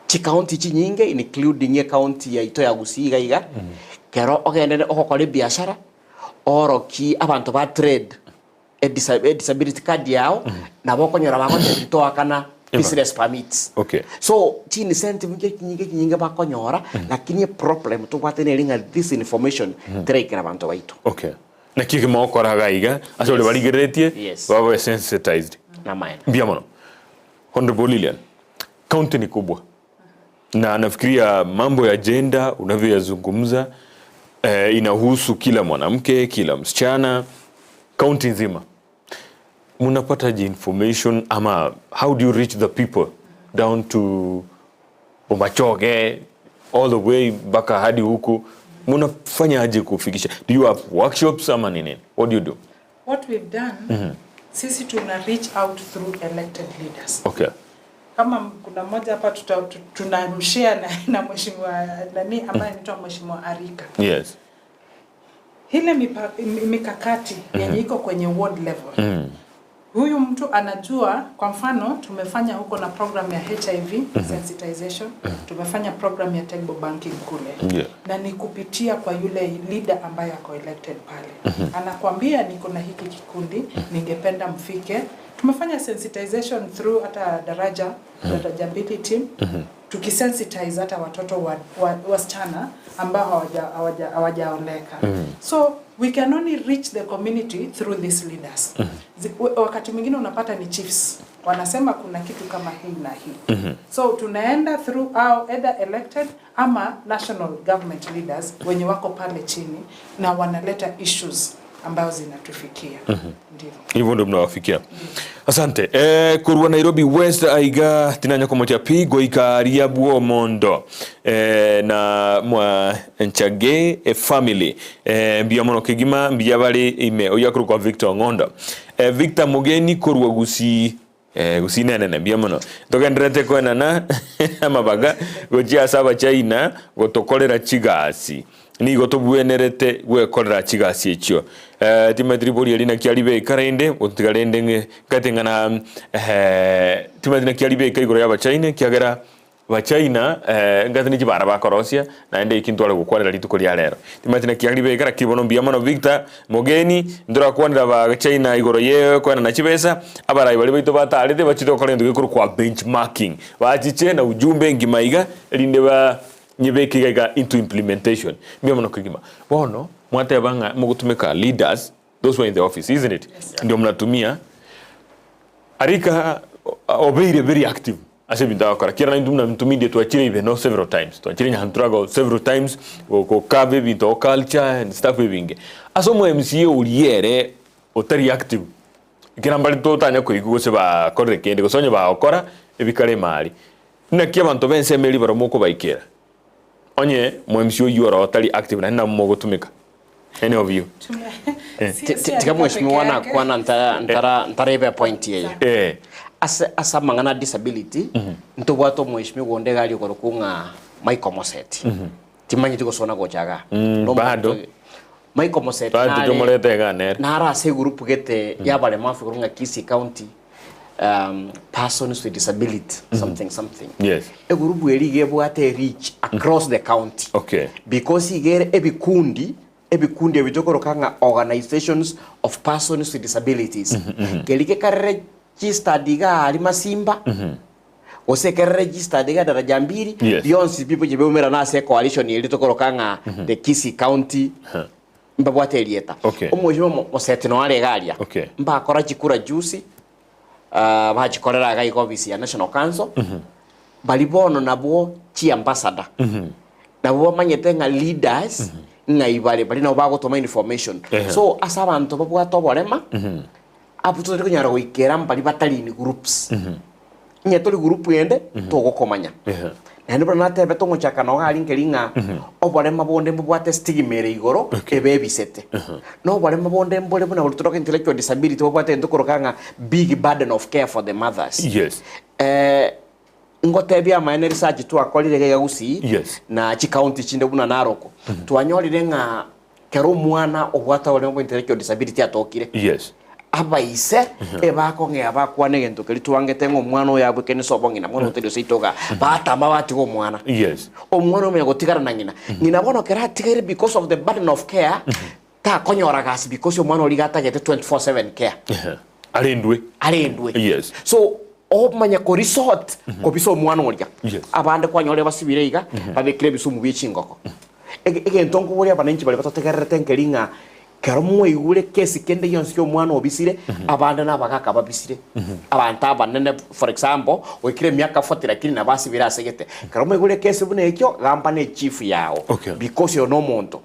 chi county chi nyinge including a county ya ito ya Gusii gaiga kero ogende okokore biashara oroki abantu ba trade a disability card yao na bokonyora bakote tuwakana business permits so chi incentive nyinge bakonyora lakini problem to kwatenelinga this information trade abantu baitu na kiki mokora gaiga asole baligeretie baba sensitized na mine biamono Honorable Lilian county ni kubwa na nafikiria mambo ya gender unavyoyazungumza inahusu kila mwanamke kila msichana county nzima munapata information ama how do you reach the people down to Umachoge all the way baka hadi huku munafanya aje kufikisha do you have workshops ama nini what do you do what we've done sisi tuna reach out through elected leaders kama kuna mmoja hapa tunamshare na mheshimiwa nani ambaye anaitwa mheshimiwa Arika ile mikakati yenye iko kwenye ward level huyu mtu anajua kwa mfano tumefanya huko na program ya HIV sensitization tumefanya program ya table banking kule na ni kupitia kwa yule leader ambaye ako elected pale anakuambia niko na hiki kikundi ningependa mfike tumefanya sensitization through hata daraja ability tukisensitize hata watoto wasichana ambao hawajaoleka so we can only reach the community through these leaders wakati mwingine unapata ni chiefs wanasema kuna kitu kama hii na hii so tunaenda through our either elected ama national government leaders wenye wako pale chini na wanaleta issues ambao zinatufikia ndivyo hivyo ndio mnawafikia asante kurwa Nairobi West aiga tinanya komocha pigo ikaria buo mondo na mwa nchage family mbia mono kigima mbia bali ime oyakuru kwa Victor Ngondo Victor Mugeni kurwa Gusii Gusii nene mbia muno tugenderete kwena na amabaga gojia saba China gotokorera chigasi ni gotubuenerete gwekorera chigasi echo timatriboli ali na kialibe karende otigarende ngatengana timatrina kialibe kaigoro ya China kiagera wa China ngathini kibara bakorosia na ende ikintu ale gukwarira rituko ria rero timatina kialibe kara kibono mbia mono Victor Mogeni ndura kwanira ba China igoro ye kwana na chibesa abarai bali baito batarite bachito korendo gikuru kwa benchmarking bachiche na ujumbe ngimaiga rinde ba nyebekigaiga into implementation mbia mono kigima bono mwate banga mugutumika leaders those were in the office isn't it ndio mnatumia arika obeire very active ase binda kora kira ndumna mtumide to achire even several times to achire nyantrago several times ko kabe binto culture and stuff winge aso mo MCA uliere otari active kira mbali to tanya ko iguse ba kore kende ko sonye ba okora ebikare mali na kia bantu bense meli baro moko baikera onye mo MCA yoro otari active na mo gutumika any of you tika mheshimiwa na kwa ntarebe point yeye asa mangana disability nto bwato mheshimiwa gonde gali ko kunga Michael Moset timanyi tiko sona gochaga no bado Michael Moset bado tumolete ganer na ara se group gete ya bale mafu kunga Kisii County persons with disability something yes e group eri gebwate reach across the county okay because igere ebikundi ebitokoro kanga organizations of persons with disabilities kelike karre registered ali masimba oseke registered daraja mbili beyond people je beumera na se coalition ili tokorokanga the Kisii County mbabwate elieta omujimo Moset no ale galia mba akora chikura juice bachikorera gai office ya National Council balibono nabo chi ambassador nabo manyete nga leaders ngaibale bali no bagotoma information so asa abantu babwato borema aputo tiko nyara goikera mbali batali ni groups nyatoli group yende togokomanya na ndo na tebe to ngochaka no gali nkelinga oborema bonde mbwate stigmere igoro ebebisete no oborema bonde mbole buna ulitoka intellectual disability bwate ndokorokanga big burden of care for the mothers yes ngotebia maene research tu akolire gega Gusii na chi county chinde buna naroko twanyolire nga kero mwana obwata oborema intellectual disability atokire abaise ebako nge abakwane gento keri twangete ngo mwana oyabwe kene sobongina mwana uterio seitoga batama batigo mwana omwana omenya gotigara na ngina bono kera tigere because of the burden of care ta konyora gas because omwana oligata gete 24/7 care alendwe so omanya ko resort ko biso mwana orya abande kwanyore basibire iga babekire biso mu bichingoko egento ngo buri abanenchi bali batotegerete nkeringa karamwe igure kesi kende yonse omwana obisire abanda nabagaka babisire abantu abanene for example wekire myaka 40 lakini nabasibira asegete karamwe igure kesi bune ekyo gamba ne chief yao because you no monto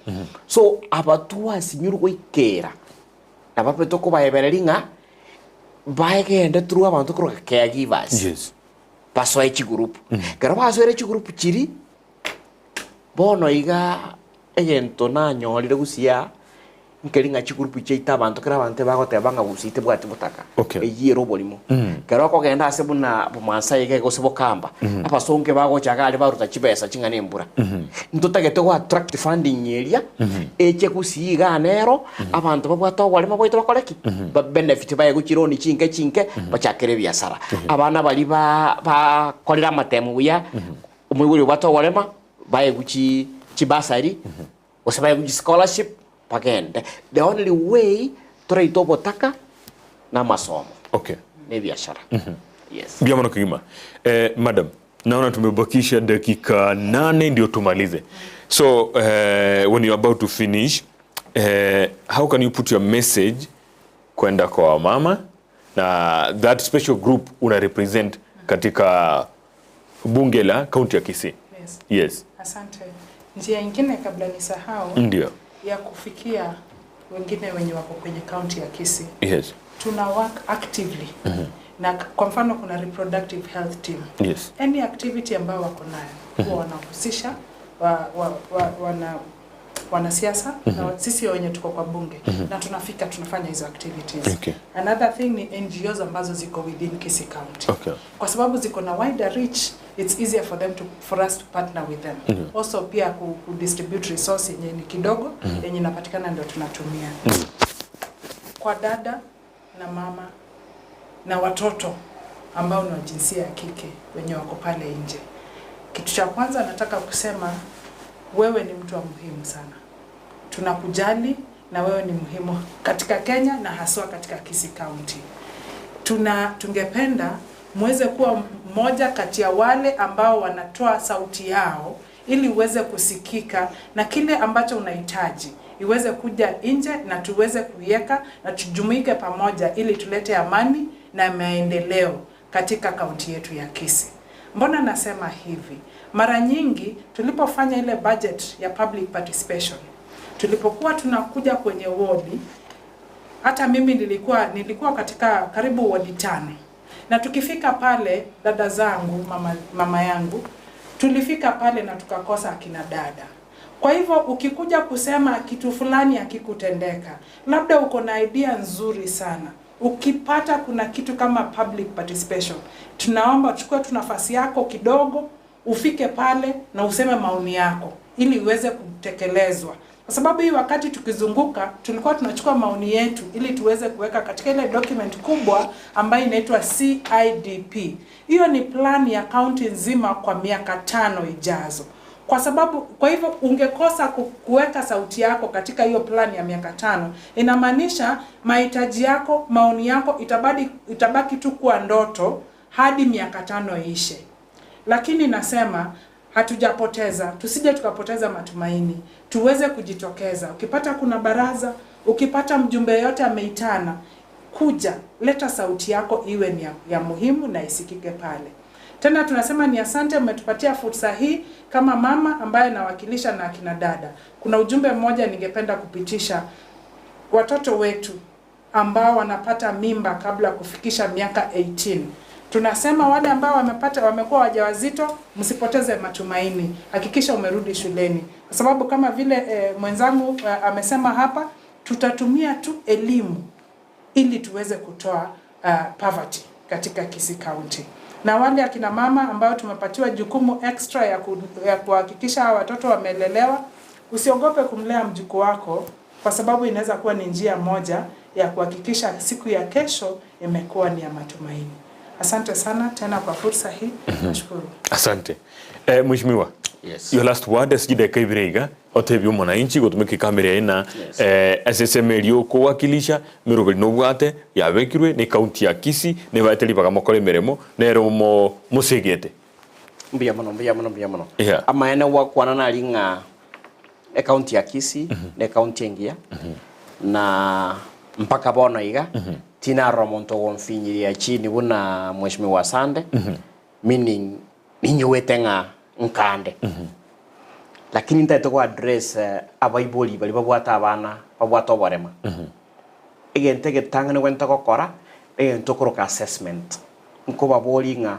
so abatu asinyuru goikera nabapeto ko bayebereringa baegende through abantu kro caregivers paso echi group karaba asore echi group chiri bono iga egento na nyolire Gusia nkeringa chikurupu cheita abantu kera bante bagote banga Gusii bwati butaka eyiro bolimo kero ko genda ase buna bumansa yege go sebo kamba apa sonke bago chagale baruta chibesa chingane embura ntotagete go attract funding area eche Gusii ganero abantu babwata walima boito bakoleki ba benefit baye guchironi chinke bachakere biasara abana bali ba kolira matemu ya umwibuli bato walema baye guchi chibasari osabaye guchi scholarship pagende the only way to botaka na masomo ni biashara yes biamano kigima madam naona tumebakisha dakika 8 ndio tumalize so when you're about to finish how can you put your message kwenda kwa mama na that special group una represent katika bunge la county ya Kisii? Yes. Asante. Njia nyingine kabla nisahau ndio ya kufikia wengine wenye wako kwenye county ya Kisii. Tuna work actively. Na kwa mfano kuna reproductive health team. Any activity ambayo wako nayo huwa wanahusisha wanasiasa na sisi wenye tuko kwa bunge na tunafanya hizo activities. Another thing ni NGOs ambazo ziko within Kisii County. Kwa sababu ziko na wider reach, it's easier for us to partner with them. Also pia ku distribute resource yenye ni kidogo yenye inapatikana ndio tunatumia. Kwa dada na mama na watoto ambao ni wa jinsia ya kike wenye wako pale nje. Kitu cha kwanza nataka kusema wewe ni mtu wa muhimu sana. Tunakujali na wewe ni muhimu katika Kenya na haswa katika Kisii County. Tungependa muweze kuwa mmoja kati ya wale ambao wanatoa sauti yao ili uweze kusikika na kile ambacho unahitaji iweze kuja nje na tuweze kuiweka na tujumuike pamoja ili tulete amani na maendeleo katika kaunti yetu ya Kisii. Mbona nasema hivi? Mara nyingi tulipofanya ile budget ya public participation, tulipokuwa tunakuja kwenye wodi, hata mimi nilikuwa katika karibu wodi 5. Na tukifika pale, dada zangu, mama yangu, tulifika pale na tukakosa akina dada. Kwa hivyo ukikuja kusema kitu fulani hakikutendeka, labda uko na idea nzuri sana. Ukipata kuna kitu kama public participation, tunaomba uchukue nafasi yako kidogo, ufike pale na useme maoni yako ili uweze kutekelezwa. Kwa sababu hii wakati tukizunguka tulikuwa tunachukua maoni yetu ili tuweze kuweka katika ile document kubwa ambayo inaitwa CIDP. Hiyo ni plan ya county nzima kwa miaka 5 ijazo. Kwa hivyo ungekosa kuweka sauti yako katika hiyo plan ya miaka 5, inamaanisha mahitaji yako, maoni yako itabaki tu kuwa ndoto hadi miaka 5 iishe. Lakini nasema tusije tukapoteza matumaini. Tuweze kujitokeza. Ukipata kuna baraza, ukipata mjumbe yote ameitana, kuja, leta sauti yako iwe ni ya muhimu na isikike pale. Tena tunasema ni asante umetupatia fursa hii kama mama ambaye nawakilisha na akina dada. Kuna ujumbe mmoja ningependa kupitisha. Watoto wetu ambao wanapata mimba kabla kufikisha miaka 18. Tunasema wale ambao wamekuwa wajawazito, msipoteze matumaini. Hakikisha umerudi shuleni. Kwa sababu kama vile mwenzangu amesema hapa, tutatumia tu elimu ili tuweze kutoa poverty katika Kisii County. Na wale akina mama ambao tumepatiwa jukumu extra ya kuhakikisha watoto wamelelewa, usiogope kumlea mjukuu wako kwa sababu inaweza kuwa ni njia moja ya kuhakikisha siku ya kesho imekuwa ni ya matumaini. Asante sana tena kwa fursa hii. Nashukuru. Asante. Mheshimiwa. Yes. Your last word is jideka ibirega otebyo mwananchi gutumike kamera ina SSM elio kuwakilisha mirugo nobwate yabekirwe ni county ya Kisii ne bateli bakamokole meremo nero mo musegete. Mbia mono. Yeah. Ama ene wakwana na linga county ya Kisii ne county engia na mpaka bona iga tina romonto wonfinyiria chini kuna mheshimiwa Asande meaning ninyowetenga nkande lakini ntaito kwa address abaiboli bali babwata abana babwata obarema egente getangane kwenta kokora egento koroka assessment nko baboli nga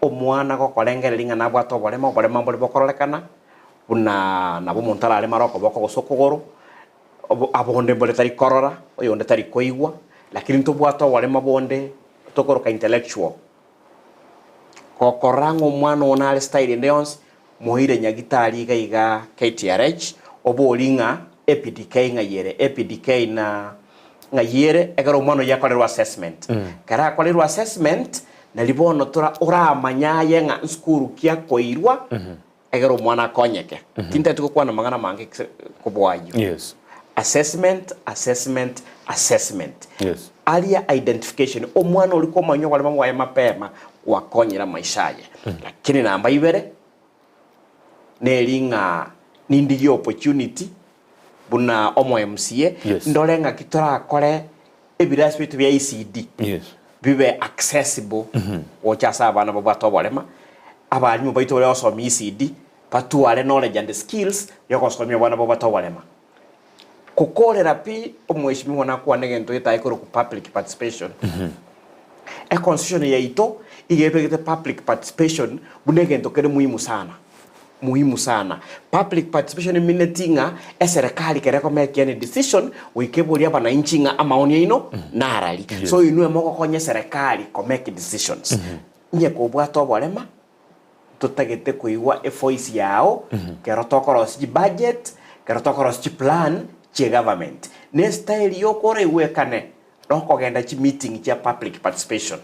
omwana gokorengereria na bwata obarema bali bokorolekana buna nabo montara ale maroko boko gosokogoro abonde bole tari korora oyo onde tari koigwa lakini to bwata obarema bonde tokoroka intellectual kokorango mwana onale style ndeons mohire nyagitari gaiga KTRH obolinga EPDK na ngayere egaro mwana yakorerwa assessment kara akorerwa assessment na libono tora ora amanyaye nga skuru kia koirwa egaro mwana konyeke tinta tuko kwa na magana mange kubwayo. Yes. Assessment. Yes. Alia identification omwana uliko manyo wale mamwe mapema wakonyera maishaye lakini namba ibere nelinga nindi opportunity buna omo MCA ndolenga kitora akore ebirasi bitu bya ECD bibe accessible wochasa abana babato bolema abalimu baito wale osoma ECD patuale knowledge and skills yokosomya abana babato bolema kukolera pi omweshimiwa nakuwa negento itaikoro ku public participation constitution ya ito igepegete public participation bunegento kere muhimu sana muhimu sana. Public participation minatinga serikali kereko make any decision wikeburia bananchi nga amaoni ino narali. So inue moko konye serikali ko make decisions. Nye kubwato bolema tutagete kuigwa voice yao kero tokorosi budget kero tokorosi plan che government. Ne style yokore wekane roko genda chi meeting cha public participation.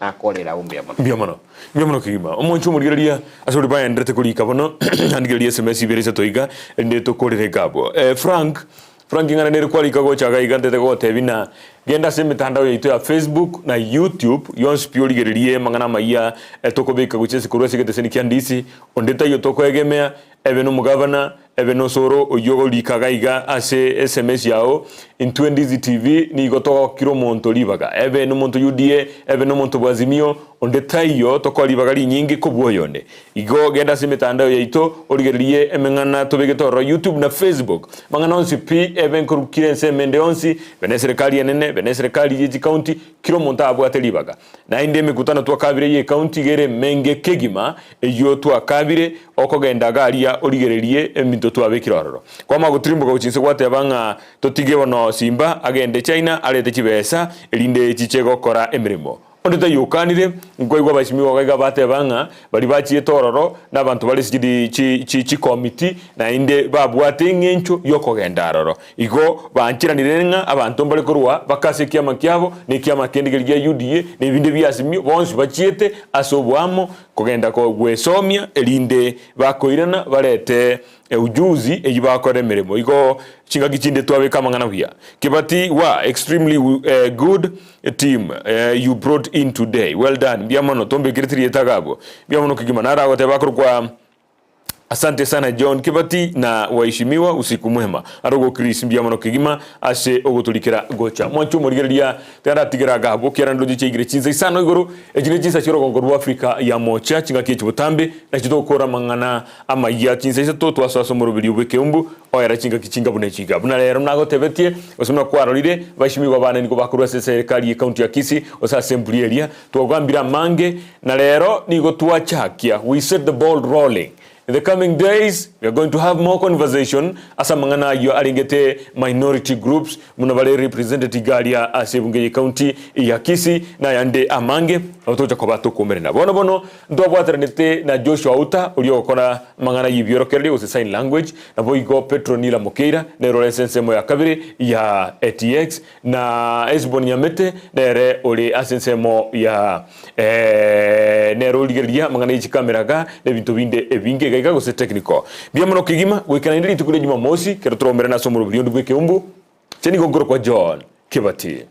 Akolera biamano kigima omoncho murigeria asori ba endrete kulika bono andigeria SMS berisa toiga ende to kolere gabo Frank ngana nere kwalika go chaga igantete go tebina genda se mitandao yaito ya Facebook na YouTube yonsi pioligerie mangana maiya tokobeka guchese kurwese gete seni Ndizi ondeta yo tokoegemea ebeno mugavana ebeno soro oyogo likagaiga ase SMS yao into Ndizi TV ni gotoka kiro monto libaga ebeno monto UDA ebeno monto bwazimio ondeta yo tokolibaga nyingi kobwoyonde igo genda se mitandao yaito oligerie emengana tobegetoro YouTube na Facebook mangana onsi pi eben korukire semende onsi bene serikali enene bene serikali yeji county kiro monto abwate libaga na inde mikutano twakabire ye county gere menge kegima eyo twakabire okogenda garia oligererie eminto twabekirororo kwa magutrimbo ko chinse gwate banga totige bono Simba agende China alete chibesa elinde chichego kora emirimo ondeta yukanire ngoigwa bashimiwa gaiga bate banga bali bachi tororo nabantu bali sikidi chi committee na inde babwate ngencho yokogenda roro igo banchiranirenga abantu mbale kurwa bakase kiama kyabo ne kiama kendigelia UDA ne binde byasimi bonsi bachiete asobwamo kogenda ko gwesomia elinde bakoirana balete ujuzi eyibakore meremo igo chinga gichinde twabe kamangana huya kibati wa extremely good team you brought in today well done biamono tombe kiritiri etagabo biamono kigimanara gote bakurwa. Asante sana John Kibati na waheshimiwa usiku mwema arogo Chris mbiamano kigima ase ogotulikira gocha mwancho murigeria tera tigera gabo kirando giche igire chinza isano igoro ejine chinza chiro gongoro Afrika ya mocha chinga kiche butambe na chito kora mangana ama ya chinza isa to twaso murubiri Ekeumbu oyara chinga kichinga bune chiga buna rero nago tebetie osumna kwarorire bashimiwa bana niko bakurwa serikali county ya Kisii osa assembly area twagambira mange na rero nigo twachakia we set the ball rolling. In the coming days, we are going to have more conversation. Asa mangana yo aringete minority groups munavale representative galia asebunge county ya Kisii na yande amange autoja kobato komerena. Bono ndo bwaternete na Joshua Uta ulio kona mangana yibiorokeli ose sign language na boigo Petronila Mokeira na rolensense mo ya kabiri ya ATX na Esbon Nyamete na ere ole asense mo ya nero ligeria mangana yichi kamera ga na bintu binde ebinge gago se technical biamono kigima gwikana ndiri tukule Jumamosi kero turomera na somoro biondo Ekeumbu cheni gongoro kwa John Kibati.